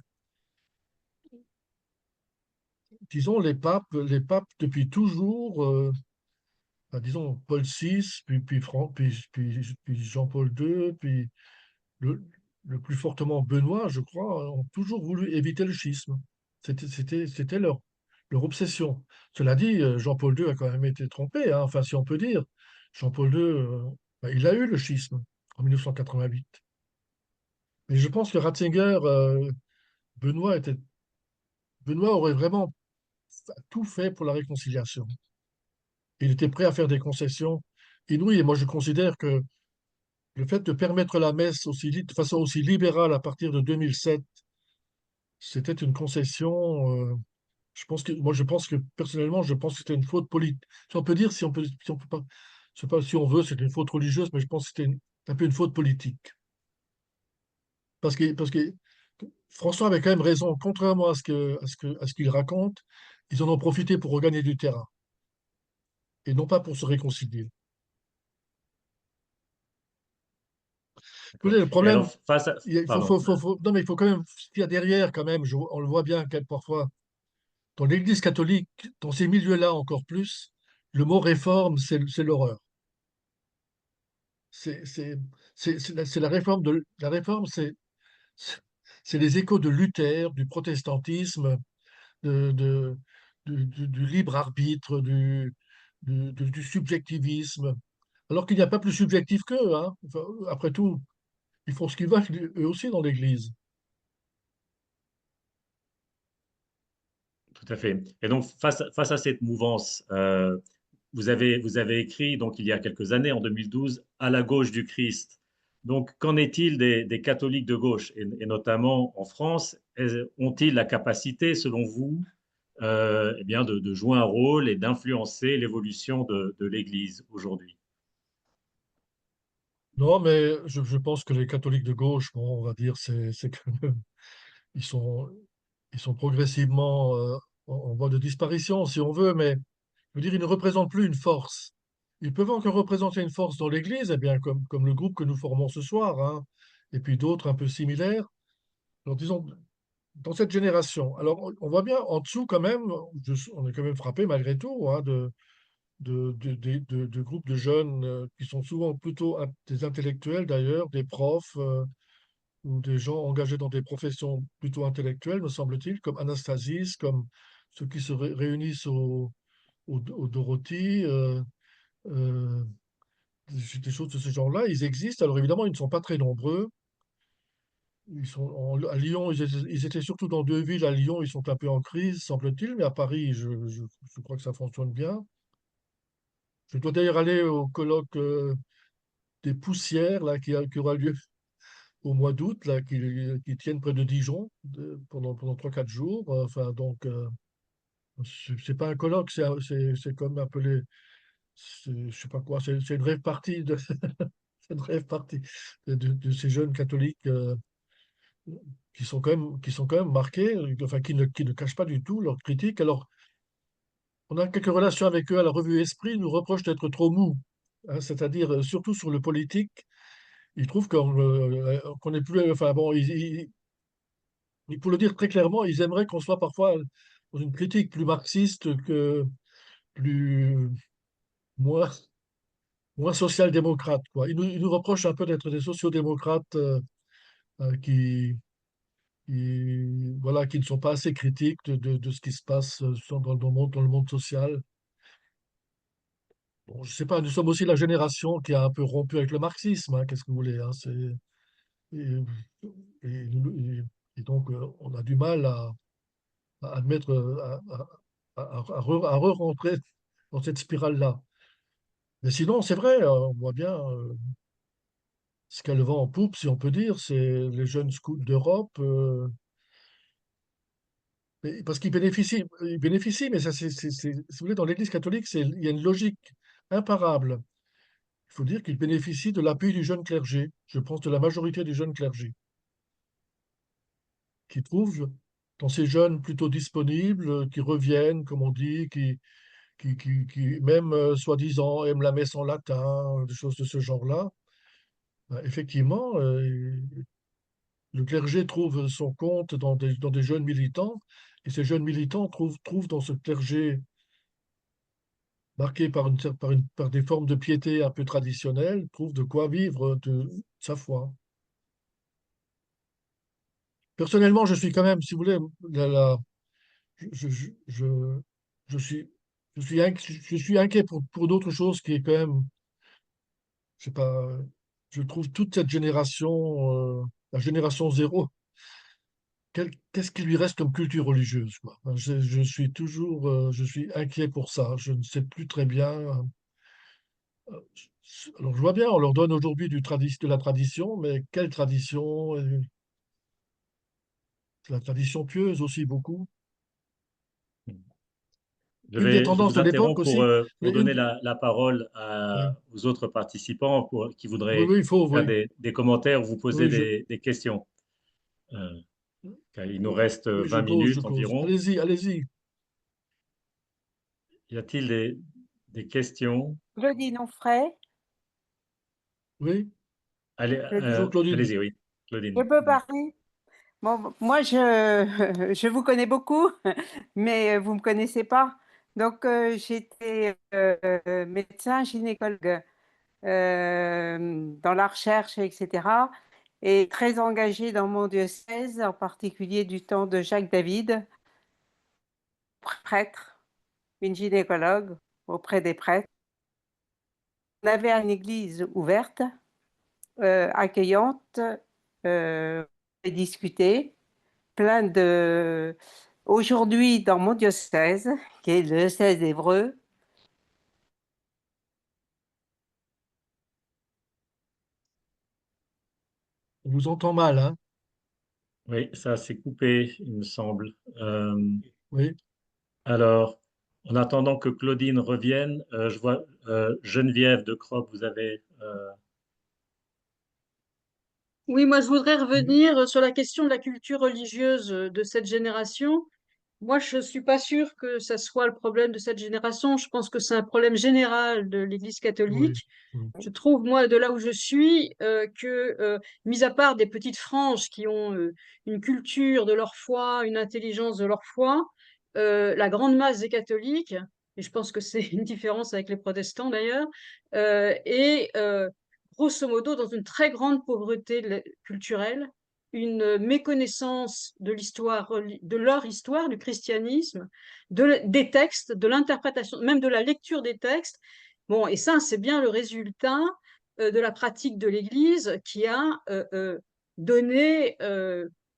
B: Disons, les papes depuis toujours, ben, disons Paul VI, puis Jean-Paul II, puis le, le plus fortement Benoît, je crois, ont toujours voulu éviter le schisme. C'était leur obsession. Cela dit, Jean-Paul II a quand même été trompé, hein, enfin si on peut dire. Jean-Paul II, ben, il a eu le schisme en 1988. Mais je pense que Ratzinger, Benoît était, Benoît aurait vraiment tout fait pour la réconciliation. Il était prêt à faire des concessions inouïes. Et moi, je considère que le fait de permettre la messe de façon aussi libérale à partir de 2007, c'était une concession. Moi, je pense que personnellement, je pense que c'était une faute politique. Si on peut dire, si on peut pas, je sais pas si on veut, c'est une faute religieuse, mais je pense que c'était un peu une faute politique. Parce que François avait quand même raison, contrairement à ce qu'il raconte, ils en ont profité pour regagner du terrain et non pas pour se réconcilier. Vous
C: D'accord.
B: voyez, le
C: Et alors,
B: problème,
C: pardon.
B: non, mais il faut quand même, ce qu'il y a derrière, quand même, on le voit bien parfois, dans l'Église catholique, dans ces milieux-là encore plus, le mot réforme, c'est l'horreur. C'est c'est la réforme la réforme, c'est c'est les échos de Luther, du protestantisme, de, de- du libre arbitre, du subjectivisme, alors qu'il n'y a pas plus subjectif qu'eux, hein. Enfin, après tout, ils font ce qu'ils veulent, eux aussi, dans l'Église.
C: Tout à fait. Et donc, face à cette mouvance, vous avez écrit, donc, il y a quelques années, en 2012, À la gauche du Christ. Donc, qu'en est-il des catholiques de gauche, et notamment en France, ont-ils la capacité, selon vous, eh bien, de jouer un rôle et d'influencer l'évolution de l'Église aujourd'hui?
B: Non, mais je pense que les catholiques de gauche, bon, on va dire, c'est quand même, ils sont, ils sont progressivement en voie de disparition, si on veut, mais je veux dire, ils ne représentent plus une force. Ils peuvent encore représenter une force dans l'Église, eh bien, comme le groupe que nous formons ce soir, hein, et puis d'autres un peu similaires. Alors, disons, dans cette génération. Alors, on voit bien en dessous quand même, on est quand même frappé malgré tout, hein, de groupes de jeunes qui sont souvent plutôt des intellectuels d'ailleurs, des profs ou des gens engagés dans des professions plutôt intellectuelles, me semble-t-il, comme Anastasis, comme ceux qui se réunissent au Dorothy, euh, des choses de ce genre-là. Ils existent. Alors évidemment, ils ne sont pas très nombreux. Ils sont à Lyon, ils étaient surtout dans deux villes. À Lyon, ils sont un peu en crise, semble-t-il, mais à Paris, je crois que ça fonctionne bien. Je dois d'ailleurs aller au colloque des poussières là, qui aura lieu au mois d'août, là, qui tiennent près de Dijon pendant 3-4 jours. Enfin, donc, c'est pas un colloque, c'est comme un peu je sais pas quoi, c'est une rêve partie c'est une rêve partie de ces jeunes catholiques qui sont quand même marqués, enfin, qui ne cachent pas du tout leurs critiques. Alors, on a quelques relations avec eux à la revue Esprit, ils nous reprochent d'être trop mous, hein, c'est-à-dire surtout sur le politique. Ils trouvent qu'on est plus. Enfin bon, pour le dire très clairement, ils aimeraient qu'on soit parfois dans une critique plus marxiste que plus moins, moins social-démocrate, quoi. Ils nous reprochent un peu d'être des sociodémocrates voilà, qui ne sont pas assez critiques de ce qui se passe dans le monde social. Bon, je sais pas, nous sommes aussi la génération qui a un peu rompu avec le marxisme, hein, qu'est-ce que vous voulez, hein, et, et donc, on a du mal à admettre, à re-rentrer dans cette spirale-là. Mais sinon, c'est vrai, on voit bien ce qu'a le vent en poupe, si on peut dire, c'est les jeunes scouts d'Europe, parce qu'ils bénéficient, mais ça, si vous voulez, dans l'Église catholique, il y a une logique imparable. Il faut dire qu'ils bénéficient de l'appui du jeune clergé, je pense de la majorité du jeune clergé, qui trouvent dans ces jeunes plutôt disponibles, qui reviennent, comme on dit, qui même soi-disant aiment la messe en latin, des choses de ce genre-là. Effectivement, le clergé trouve son compte dans des jeunes militants, et ces jeunes militants trouvent dans ce clergé marqué par des formes de piété un peu traditionnelles, trouvent de quoi vivre de sa foi. Personnellement, je suis quand même, si vous voulez, je, je, je, je suis, je suis inquiet pour d'autres choses qui est quand même, je sais pas, je trouve toute cette génération, la génération zéro, qu'est-ce qui lui reste comme culture religieuse, quoi. Je suis inquiet pour ça. Je ne sais plus très bien. Alors, je vois bien, on leur donne aujourd'hui de la tradition, mais quelle tradition? La tradition pieuse aussi, beaucoup. Une des
C: Je
B: tendances
C: vous
B: de l'époque
C: interromps
B: aussi,
C: pour donner
B: une,
C: la parole
B: oui,
C: aux autres participants qui
B: oui,
C: voudraient
B: oui, il faut,
C: faire
B: oui,
C: des commentaires ou vous poser
B: oui,
C: des questions. Euh, Car il nous reste
B: oui,
C: 20
B: je
C: minutes
B: pose.
C: environ.
B: Allez-y, allez-y.
C: Y a-t-il des questions?
F: Claudine Onfray,
B: Oui,
C: Allez,
F: Claudine,
B: bonjour Claudine.
C: allez-y, oui,
F: je
C: Claudine.
F: peux parler? Bon, moi, je vous connais beaucoup, mais vous ne me connaissez pas. Donc, j'étais médecin gynécologue dans la recherche, etc. Et très engagée dans mon diocèse, en particulier du temps de Jacques David, prêtre, une gynécologue auprès des prêtres. On avait une église ouverte, accueillante, et discutée, plein de... Aujourd'hui, dans mon diocèse, qui est le diocèse d'Évreux,
B: On vous entend mal, hein?
C: Oui, ça s'est coupé, il me semble.
B: Oui.
C: Alors, en attendant que Claudine revienne, je vois Geneviève de Croc, vous avez.
G: Oui, moi je voudrais revenir sur la question de la culture religieuse de cette génération. Moi, je ne suis pas sûre que ça soit le problème de cette génération. Je pense que c'est un problème général de l'Église
B: Oui.
G: catholique.
B: Mm.
G: Je trouve, moi, de là où je suis, mis à part des petites franges qui ont une culture de leur foi, une intelligence de leur foi, la grande masse des catholiques et je pense que c'est une différence avec les protestants d'ailleurs, grosso modo dans une très grande pauvreté culturelle, une méconnaissance de l'histoire, de leur histoire, du christianisme, des textes, de l'interprétation, même de la lecture des textes. Bon, et ça, c'est bien le résultat de la pratique de l'Église qui a donné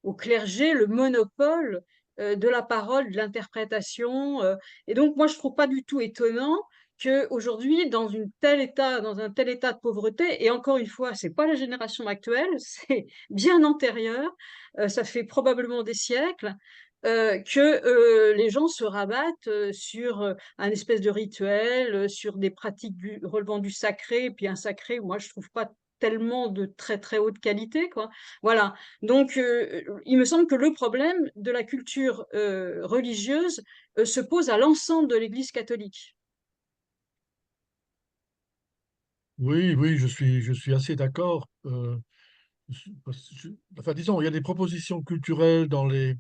G: au clergé le monopole de la parole, de l'interprétation. Et donc, moi, je ne trouve pas du tout étonnant qu'aujourd'hui, dans un tel état de pauvreté, et encore une fois, ce n'est pas la génération actuelle, c'est bien antérieur, ça fait probablement des siècles, que les gens se rabattent sur un espèce de rituel, sur des pratiques relevant du sacré, et puis un sacré, moi, je ne trouve pas tellement de très très haute qualité, quoi. Voilà. Donc, il me semble que le problème de la culture religieuse se pose à l'ensemble de l'Église catholique.
B: Oui, oui, je suis assez d'accord. Enfin, disons, il y a des propositions culturelles des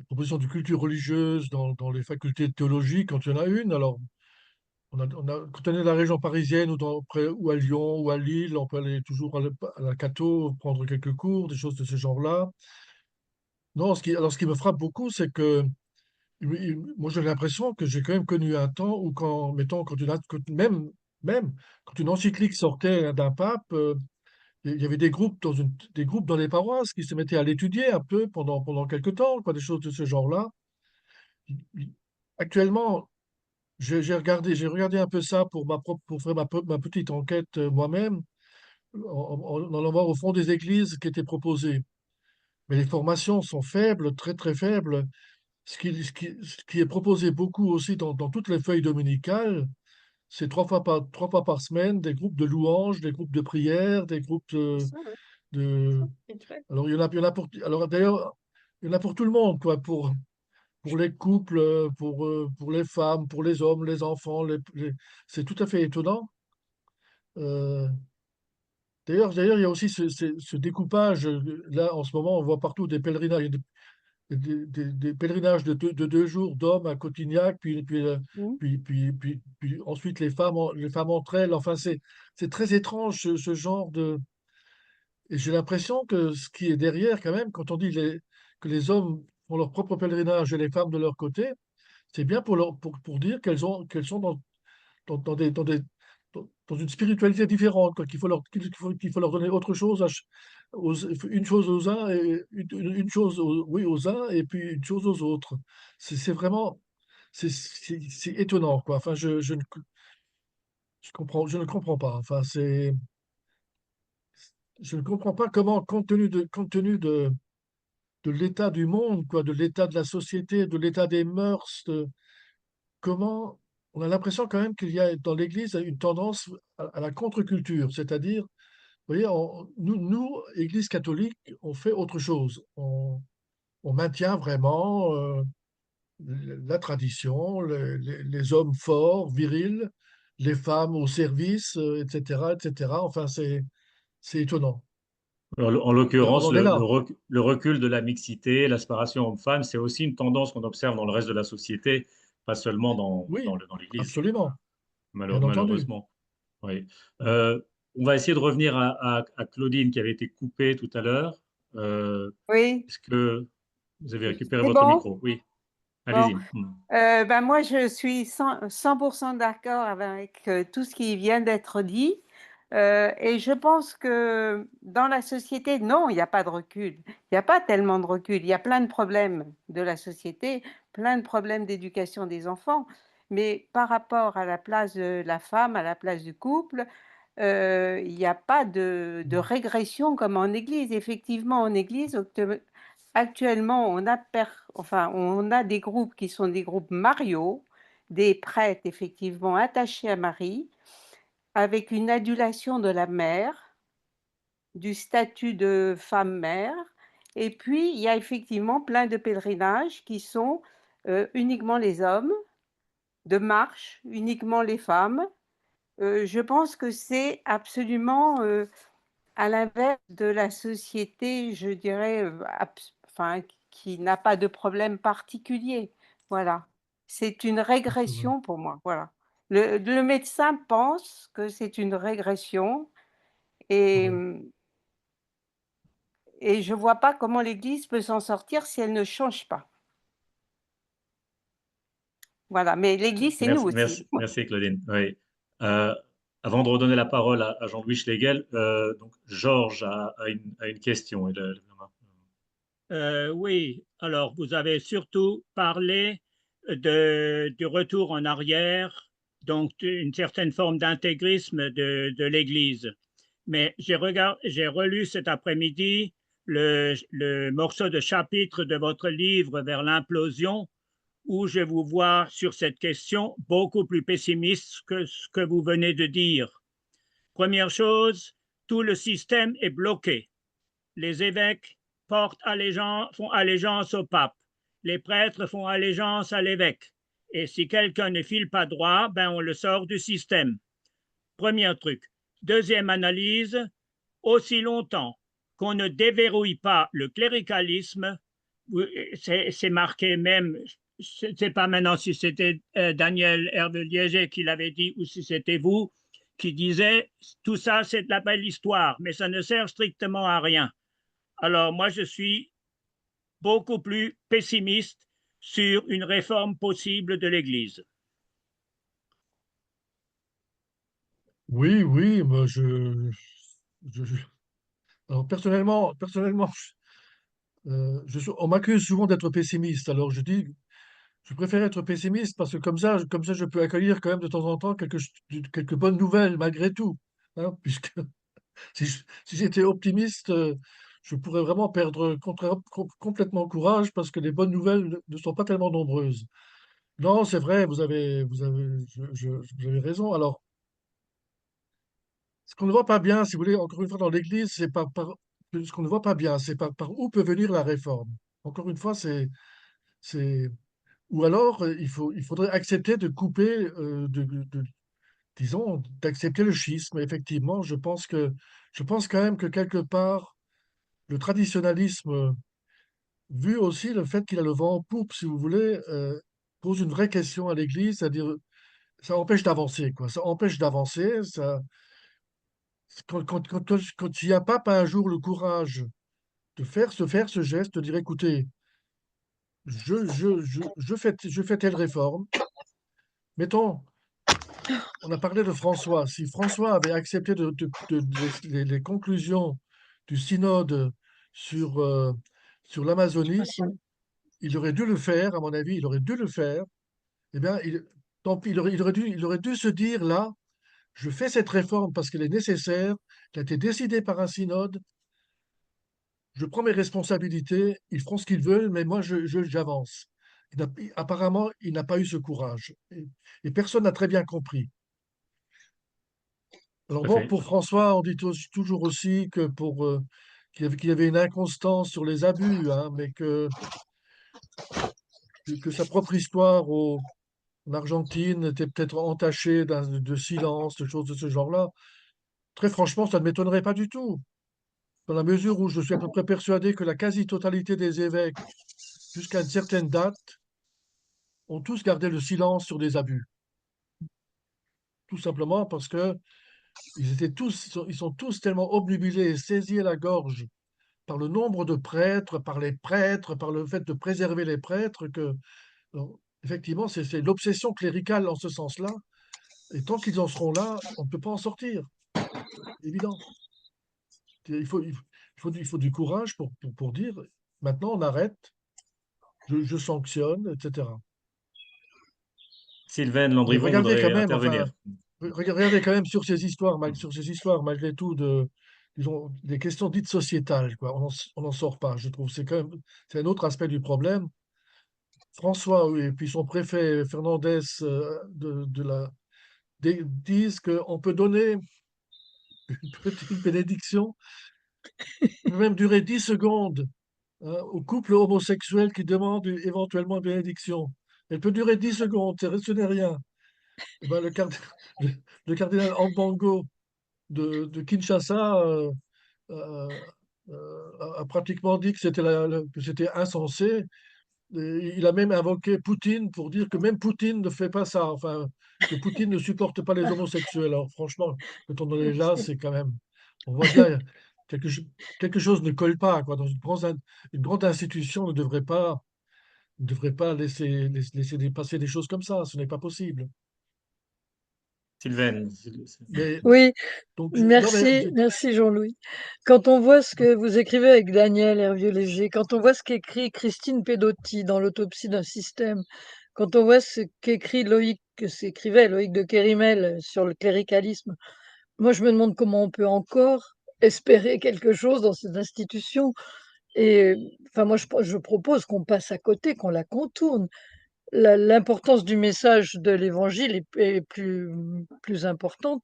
B: propositions de culture religieuse dans les facultés théologiques, quand il y en a une. Alors, quand on est dans la région parisienne ou à Lyon ou à Lille, on peut aller toujours à la Cato, prendre quelques cours, des choses de ce genre-là. Non, ce qui me frappe beaucoup, c'est que moi, j'ai l'impression que j'ai quand même connu un temps où, mettons, même quand une encyclique sortait d'un pape, il y avait des groupes dans les paroisses qui se mettaient à l'étudier un peu pendant quelques temps, quoi, des choses de ce genre-là. Actuellement, j'ai regardé un peu ça pour faire ma petite enquête moi-même, en allant voir au fond des églises qui étaient proposées. Mais les formations sont faibles, très très faibles. Ce qui est proposé beaucoup aussi dans toutes les feuilles dominicales, c'est 3 fois par semaine des groupes de louanges, des groupes de prière, des groupes
G: Ça, ouais,
B: de...
G: ça, c'est vrai.
B: Alors, alors d'ailleurs, il y en a pour tout le monde, quoi, pour les couples, pour les femmes, pour les hommes, les enfants. C'est tout à fait étonnant. Euh, d'ailleurs, il y a aussi ce découpage. Là, en ce moment, on voit partout des pèlerinages, des pèlerinages de 2 jours d'hommes à Cotignac,
F: Mm.
B: puis ensuite les femmes entre elles. Enfin, c'est très étrange ce genre de. Et j'ai l'impression que ce qui est derrière, quand même, quand on dit que les hommes font leur propre pèlerinage et les femmes de leur côté, c'est bien pour dire qu'elles sont dans dans une spiritualité différente, quoi, qu'il faut leur donner autre chose, une chose aux uns et une chose oui, aux uns et puis une chose aux autres. C'est vraiment, c'est étonnant, quoi. Enfin, je ne comprends pas. Enfin, je ne comprends pas comment, compte tenu de l'état du monde, quoi, de l'état de la société, de l'état des mœurs, comment on a l'impression quand même qu'il y a dans l'Église une tendance à la contre-culture, c'est-à-dire, vous voyez, Église catholique, on fait autre chose. On maintient vraiment la tradition, les hommes forts, virils, les femmes au service, etc., etc. Enfin, c'est étonnant.
C: En
B: Et on
C: l'occurrence,
B: en est là.
C: le recul de la mixité, la séparation homme-femme, c'est aussi une tendance qu'on observe dans le reste de la société, pas seulement
B: Oui,
C: dans l'Église,
B: absolument, bien entendu.
C: malheureusement. Oui. Euh, on va essayer de revenir à Claudine qui avait été coupée tout à l'heure. Euh,
F: Oui,
C: Est-ce que vous avez récupéré
F: c'est
C: votre
F: bon.
C: micro? Oui,
F: Bon,
C: allez-y.
F: ben moi je suis 100% d'accord avec tout ce qui vient d'être dit. Et je pense que dans la société, non, il n'y a pas de recul. Il n'y a pas tellement de recul. Il y a plein de problèmes de la société, plein de problèmes d'éducation des enfants. Mais par rapport à la place de la femme, à la place du couple, il n'y a pas de régression comme en Église. Effectivement, en Église, actuellement, enfin, on a des groupes qui sont des groupes mariaux, des prêtres effectivement attachés à Marie, avec une adulation de la mère, du statut de femme-mère. Et puis, il y a effectivement plein de pèlerinages qui sont uniquement les hommes, de marche, uniquement les femmes. Je pense que c'est absolument à l'inverse de la société, je dirais, enfin, qui n'a pas de problème particulier. Voilà. C'est une
B: C'est vrai.
F: régression pour moi, voilà. Le médecin pense que c'est une régression et,
B: Ouais.
F: et je vois pas comment l'Église peut s'en sortir si elle ne change pas. Voilà, mais l'Église, c'est nous
C: Merci,
F: aussi.
C: merci, merci Claudine. Oui. Euh, Avant de redonner la parole à Jean-Louis Schlegel, donc Georges a une question.
H: Oui, alors vous avez surtout parlé du retour en arrière, donc d'une certaine forme d'intégrisme de l'Église. Mais j'ai relu cet après-midi le morceau de chapitre de votre livre Vers l'implosion, où je vous vois sur cette question beaucoup plus pessimiste que ce que vous venez de dire. Première chose, tout le système est bloqué. Les évêques font allégeance au pape. Les prêtres font allégeance à l'évêque. Et si quelqu'un ne file pas droit, ben on le sort du système. Premier truc. Deuxième analyse, aussi longtemps qu'on ne déverrouille pas le cléricalisme, c'est marqué même, c'est pas maintenant si c'était Daniel Hervé-Liéger qui l'avait dit ou si c'était vous qui disait tout ça c'est de la belle histoire, mais ça ne sert strictement à rien. Alors moi je suis beaucoup plus pessimiste sur une réforme possible de l'Église.
B: Oui, oui, moi, alors personnellement, on m'accuse souvent d'être pessimiste. Alors je dis, je préfère être pessimiste parce que comme ça, je peux accueillir quand même de temps en temps quelques bonnes nouvelles malgré tout. Hein, puisque si j'étais optimiste, je pourrais vraiment perdre complètement courage parce que les bonnes nouvelles ne sont pas tellement nombreuses. Non, c'est vrai, vous avez raison. Alors, ce qu'on ne voit pas bien, si vous voulez, encore une fois, dans l'Église, ce qu'on ne voit pas bien, c'est par où peut venir la réforme. Encore une fois, c'est, ou alors, il faudrait accepter de couper, disons, d'accepter le schisme. Effectivement, je pense quand même que quelque part, le traditionnalisme, vu aussi le fait qu'il a le vent en poupe, si vous voulez, pose une vraie question à l'Église, c'est-à-dire, ça empêche d'avancer, quoi. Ça empêche d'avancer. Quand il y a pas un jour le courage de faire ce geste, de dire, écoutez, je fais telle réforme. Mettons, on a parlé de François. Si François avait accepté les conclusions du synode sur, sur l'Amazonie, il aurait dû le faire, à mon avis, il aurait dû le faire. Eh bien, tant pis, il aurait dû se dire là, je fais cette réforme parce qu'elle est nécessaire, qui a été décidée par un synode, je prends mes responsabilités, ils feront ce qu'ils veulent, mais moi, j'avance. Apparemment, il n'a pas eu ce courage. Et personne n'a très bien compris. Alors
C: Tout à
B: bon,
C: fait.
B: pour François, on dit toujours aussi qu'il y avait une inconstance sur les abus, hein, mais que sa propre histoire en Argentine était peut-être entachée de silence, de choses de ce genre-là. Très franchement, ça ne m'étonnerait pas du tout, dans la mesure où je suis à peu près persuadé que la quasi-totalité des évêques, jusqu'à une certaine date, ont tous gardé le silence sur des abus. Tout simplement parce que ils sont tous tellement obnubilés et saisis à la gorge par le nombre de prêtres, par les prêtres, par le fait de préserver les prêtres, que, alors, effectivement, c'est l'obsession cléricale en ce sens-là. Et tant qu'ils en seront là, on ne peut pas en sortir. Évident. Il faut, il il faut du courage pour dire maintenant on arrête, je sanctionne, etc.
C: Sylvain
B: Mais
C: Landrivon
B: regardez quand
C: voudrait
B: même, enfin,
C: intervenir.
B: regardez quand même sur ces histoires malgré tout, disons, des questions dites sociétales, quoi. On n'en sort pas, je trouve. C'est un autre aspect du problème. François, oui, et puis son préfet Fernandez disent qu'on peut donner une petite bénédiction, qui peut même durer 10 secondes, hein, au couple homosexuel qui demande éventuellement une bénédiction. Elle peut durer 10 secondes, ce n'est rien. Eh ben, le, le cardinal Ambango de Kinshasa euh, a pratiquement dit que que c'était insensé. il a même invoqué Poutine pour dire que même Poutine ne fait pas ça, enfin, que Poutine ne supporte pas les homosexuels. Alors franchement, quand on en est là, c'est quand même, on voit bien quelque, cho- quelque chose ne colle pas, quoi. Dans une grande institution ne devrait pas laisser passer des choses comme ça. Ce n'est pas possible.
C: Sylvain,
B: Mais
I: Oui,
B: donc, non, mais
I: merci Jean-Louis. Quand on voit ce que vous écrivez avec Daniel Hervieux-Léger, quand on voit ce qu'écrit Christine Pedotti dans l'autopsie d'un système, quand on voit ce que s'écrivait Loïc de Kérimel sur le cléricalisme, moi je me demande comment on peut encore espérer quelque chose dans ces institutions. Et enfin, moi je propose qu'on passe à côté, qu'on la contourne. L'importance du message de l'évangile est plus importante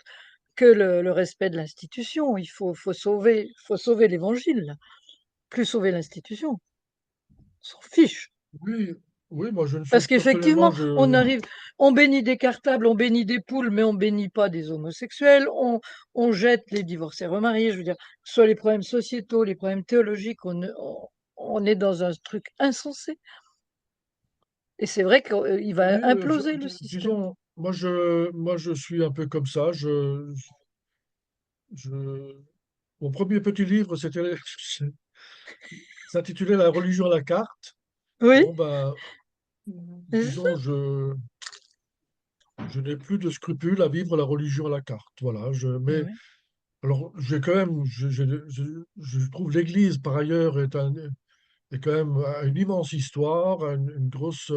I: que le respect de l'institution. Il faut sauver l'évangile, là. Plus sauver l'institution. On s'en fiche.
B: oui, oui, moi je ne suis
I: Parce
B: personnellement,
I: qu'effectivement, on bénit des cartables, on bénit des poules, mais on bénit pas des homosexuels, on jette les divorcés remariés, je veux dire, que ce soit les problèmes sociétaux, les problèmes théologiques, on est dans un truc insensé. Et c'est vrai qu'il va
B: oui,
I: imploser le système.
B: disons, moi je suis un peu comme ça. Je, mon premier petit livre, s'intitulait La religion à la carte.
I: Oui,
B: Bon, ben,
I: c'est ça.
B: disons, je n'ai plus de scrupules à vivre la religion à la carte. Voilà.
I: Eh
B: Mais
I: oui.
B: alors, j'ai quand même, je trouve l'Église, par ailleurs, est quand même une immense histoire, une grosse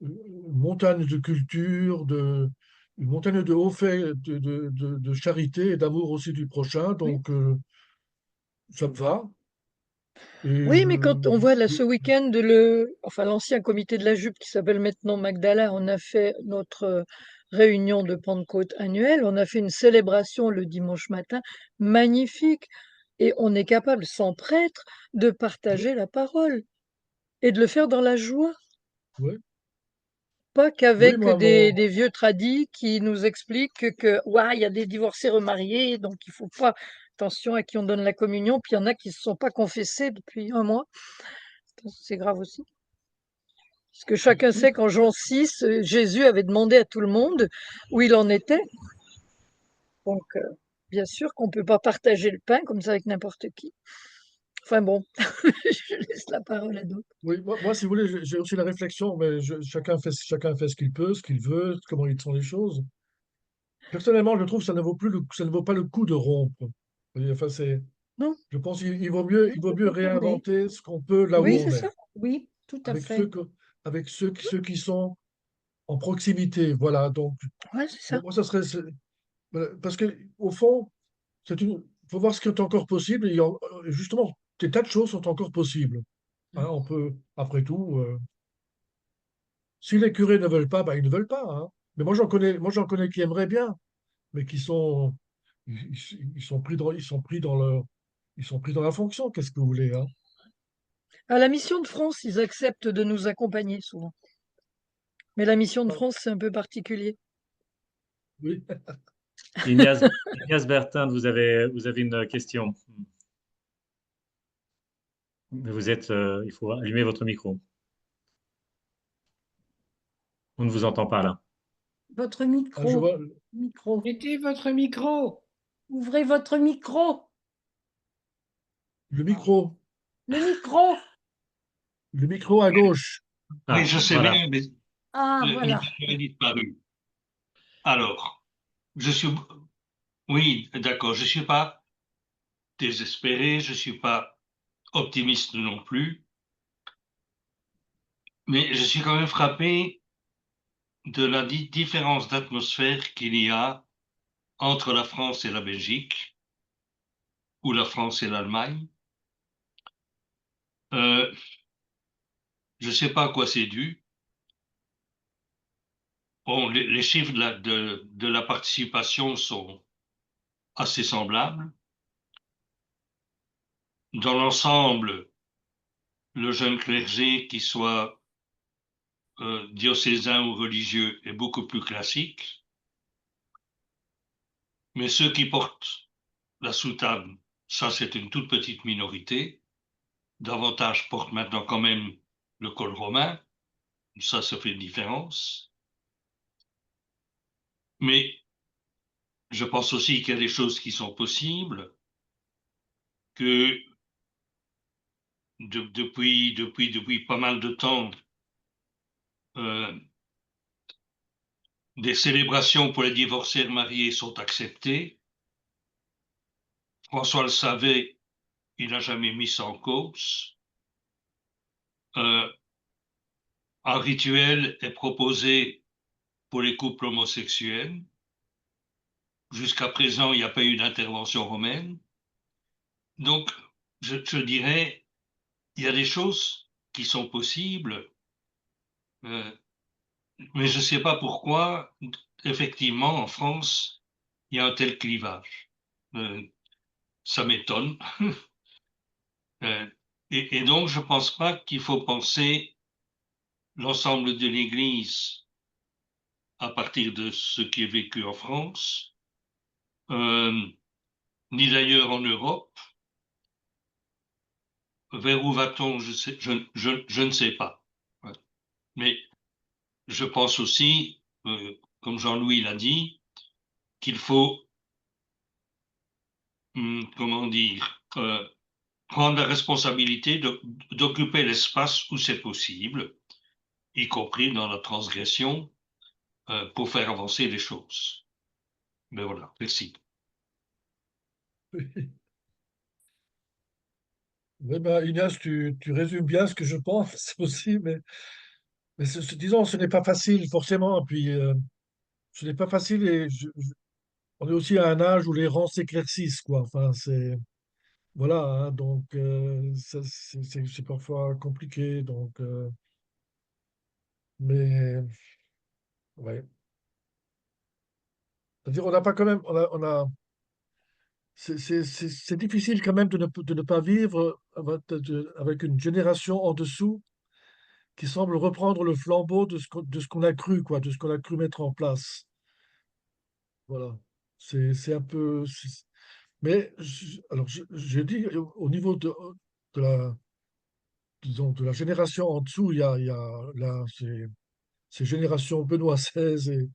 B: une montagne de culture, une montagne de hauts faits, de charité et d'amour aussi du prochain.
I: Oui.
B: Donc, ça me va. Et
I: Oui, mais quand on voit là ce week-end enfin l'ancien comité de la Jupe qui s'appelle maintenant Magdala, on a fait notre réunion de Pentecôte annuelle, on a fait une célébration le dimanche matin, magnifique, et on est capable, sans prêtre, de
B: oui,
I: partager la parole et de le faire dans la joie,
B: oui,
I: pas
B: oui,
I: qu'avec
B: moi,
I: des vieux tradis qui nous expliquent que ouah, il y a des divorcés remariés, donc il faut pas attention à qui on donne la communion, puis il y en a qui ne se sont pas confessés depuis un mois. C'est grave aussi. Parce que chacun
B: oui,
I: sait qu'en Jean 6, Jésus avait demandé à tout le monde où il en était. Donc, bien sûr qu'on ne peut pas partager le pain comme ça avec n'importe qui. Enfin bon, je laisse la parole à d'autres.
B: oui, moi, si vous voulez, j'ai aussi la réflexion, mais chacun fait ce qu'il peut, ce qu'il veut, comment ils sont les choses. Personnellement, je trouve que ça ne vaut pas le coup de rompre. Vous voyez, enfin,
I: Non,
B: je pense qu'il vaut mieux
A: Oui,
B: réinventer ce qu'on peut là où
I: oui,
A: oui,
B: on
I: c'est
B: est,
I: ça.
A: oui, tout à
B: avec
A: fait.
B: ceux qui sont en proximité. Voilà, donc,
I: Ouais, c'est ça.
B: moi, ça serait. Voilà, parce que, au fond, faut voir ce qui est encore possible. Justement, des tas de choses sont encore possibles. Hein, on peut, après tout, si les curés ne veulent pas, ben, ils ne veulent pas. Hein. Mais moi, j'en connais qui aimeraient bien, mais ils sont pris dans la fonction. Qu'est-ce que vous voulez, hein?
I: À la mission de France, ils acceptent de nous accompagner souvent. Mais la mission de
B: Ah,
I: France, c'est un peu particulier.
B: oui.
C: Ignace Bertin, vous avez une question. Il faut allumer votre micro. On ne vous entend pas là.
A: Votre
B: Ah, je
A: micro,
B: vois
A: micro.
J: Mettez votre micro.
A: Ouvrez votre micro.
B: le micro,
A: Le micro.
B: le micro à gauche.
D: Oui,
C: Ah,
D: je sais
C: voilà.
D: bien, mais
A: Ah,
D: le
A: voilà.
D: micro est disparu. Alors, je suis, oui, d'accord, je suis pas désespéré, je suis pas optimiste non plus, mais je suis quand même frappé de la différence d'atmosphère qu'il y a entre la France et la Belgique, ou la France et l'Allemagne. Euh, je ne sais pas à quoi c'est dû. Bon, les chiffres de la participation sont assez semblables. Dans l'ensemble, le jeune clergé, qui soit diocésain ou religieux, est beaucoup plus classique. Mais ceux qui portent la soutane, ça c'est une toute petite minorité. Davantage portent maintenant quand même le col romain, ça fait une différence. Mais je pense aussi qu'il y a des choses qui sont possibles, que depuis pas mal de temps, des célébrations pour les divorcés et les mariés sont acceptées. François le savait, il n'a jamais mis ça en cause. Un rituel est proposé pour les couples homosexuels. Jusqu'à présent, il n'y a pas eu d'intervention romaine. Donc, je dirais, il y a des choses qui sont possibles, mais je ne sais pas pourquoi, effectivement, en France, il y a un tel clivage. Ça m'étonne. Et donc, je ne pense pas qu'il faut penser l'ensemble de l'Église à partir de ce qui est vécu en France, ni d'ailleurs en Europe. Vers où va-t-on? Je ne sais pas. Mais je pense aussi, comme Jean-Louis l'a dit, qu'il faut, comment dire, prendre la responsabilité d'occuper l'espace où c'est possible, y compris dans la transgression, pour faire avancer les choses. Mais voilà, merci.
B: Oui, ben, Ignace, tu résumes bien ce que je pense aussi, mais disons, ce n'est pas facile forcément. Puis, ce n'est pas facile et on est aussi à un âge où les rangs s'éclaircissent, quoi. Enfin, voilà, hein, donc c'est parfois compliqué. Donc, mais ouais. C'est-à-dire, on n'a pas quand même, c'est difficile quand même de ne pas vivre avec une génération en dessous qui semble reprendre le flambeau de ce qu'on a cru, quoi, de ce qu'on a cru mettre en place. Voilà. C'est un peu. Mais alors, je dis au niveau de la, disons, de la génération en dessous, il y a là, c'est génération Benoît XVI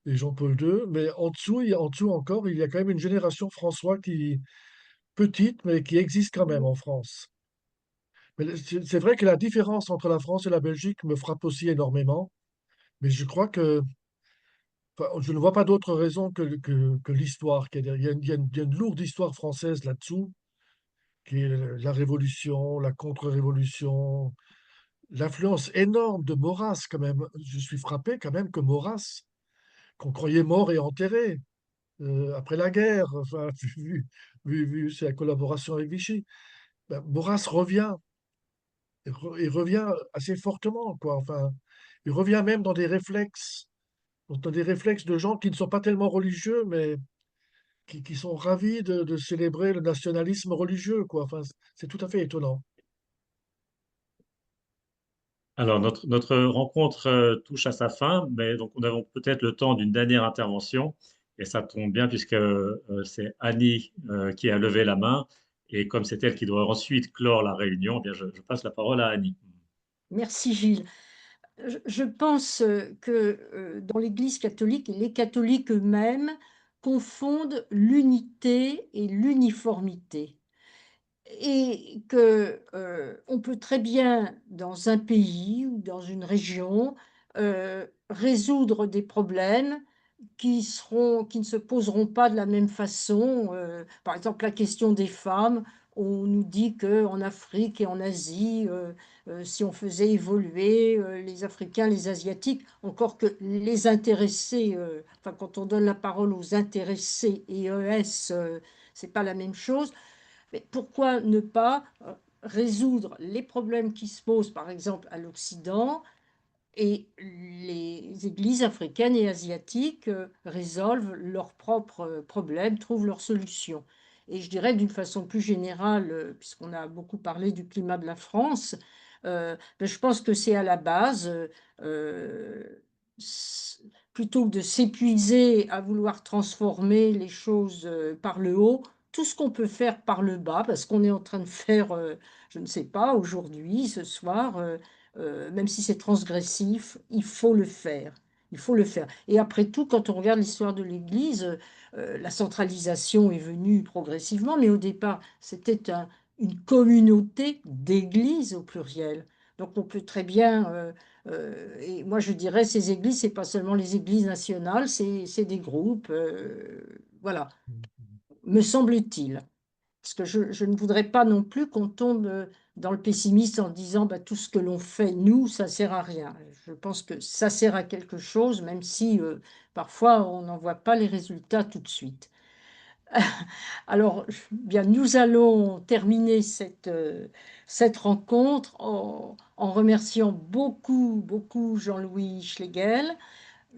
B: et Jean-Paul II, mais en dessous encore, il y a quand même une génération François qui, petite, mais qui existe quand même en France. Mais c'est vrai que la différence entre la France et la Belgique me frappe aussi énormément, mais je crois que enfin, je ne vois pas d'autre raison que l'histoire. Il y a une lourde histoire française là-dessous, qui est la Révolution, la contre-révolution, l'influence énorme de Maurras quand même. Je suis frappé quand même que Maurras, qu'on croyait mort et enterré après la guerre, enfin, vu sa collaboration avec Vichy, ben, Maurras revient, il revient assez fortement, quoi. Enfin, il revient même dans des réflexes de gens qui ne sont pas tellement religieux, mais qui sont ravis de célébrer le nationalisme religieux, quoi. Enfin, c'est tout à fait étonnant.
C: Alors, notre rencontre touche à sa fin, mais donc nous avons peut-être le temps d'une dernière intervention. Et ça tombe bien puisque c'est Annie qui a levé la main. Et comme c'est elle qui doit ensuite clore la réunion, eh bien je passe la parole à Annie.
A: Merci Gilles. Je pense que dans l'Église catholique, les catholiques eux-mêmes confondent l'unité et l'uniformité. Et que on peut très bien, dans un pays ou dans une région, résoudre des problèmes qui ne se poseront pas de la même façon. Par exemple, la question des femmes, on nous dit qu'en Afrique et en Asie, si on faisait évoluer les Africains, les Asiatiques, encore que les intéressés, enfin quand on donne la parole aux intéressés et ES, c'est pas la même chose. Mais pourquoi ne pas résoudre les problèmes qui se posent, par exemple, à l'Occident, et les églises africaines et asiatiques résolvent leurs propres problèmes, trouvent leurs solutions. Et je dirais d'une façon plus générale, puisqu'on a beaucoup parlé du climat de la France, ben, je pense que c'est à la base, euh, plutôt que de s'épuiser à vouloir transformer les choses par le haut, tout ce qu'on peut faire par le bas, parce qu'on est en train de faire, je ne sais pas, aujourd'hui, ce soir, même si c'est transgressif, il faut le faire. Il faut le faire. Et après tout, quand on regarde l'histoire de l'Église, la centralisation est venue progressivement, mais au départ, c'était une communauté d'églises au pluriel. Donc on peut très bien, et moi je dirais, ces églises, c'est pas seulement les églises nationales, c'est des groupes, voilà, me semble-t-il. Parce que je ne voudrais pas non plus qu'on tombe dans le pessimisme en disant bah, tout ce que l'on fait, nous, ça sert à rien. Je pense que ça sert à quelque chose, même si parfois on n'en voit pas les résultats tout de suite. Alors, bien, nous allons terminer cette rencontre en remerciant beaucoup, beaucoup Jean-Louis Schlegel.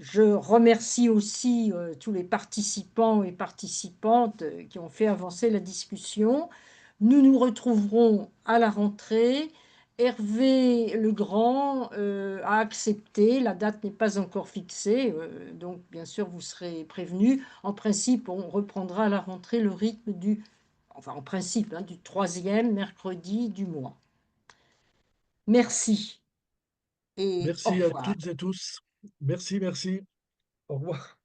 A: Je remercie aussi tous les participants et participantes qui ont fait avancer la discussion. Nous nous retrouverons à la rentrée. Hervé Legrand a accepté, la date n'est pas encore fixée, donc bien sûr vous serez prévenus. En principe, on reprendra à la rentrée le rythme enfin en principe, hein, du troisième mercredi du mois. Merci et au
B: Merci à
A: revoir.
B: toutes et tous. Merci, merci. Au revoir.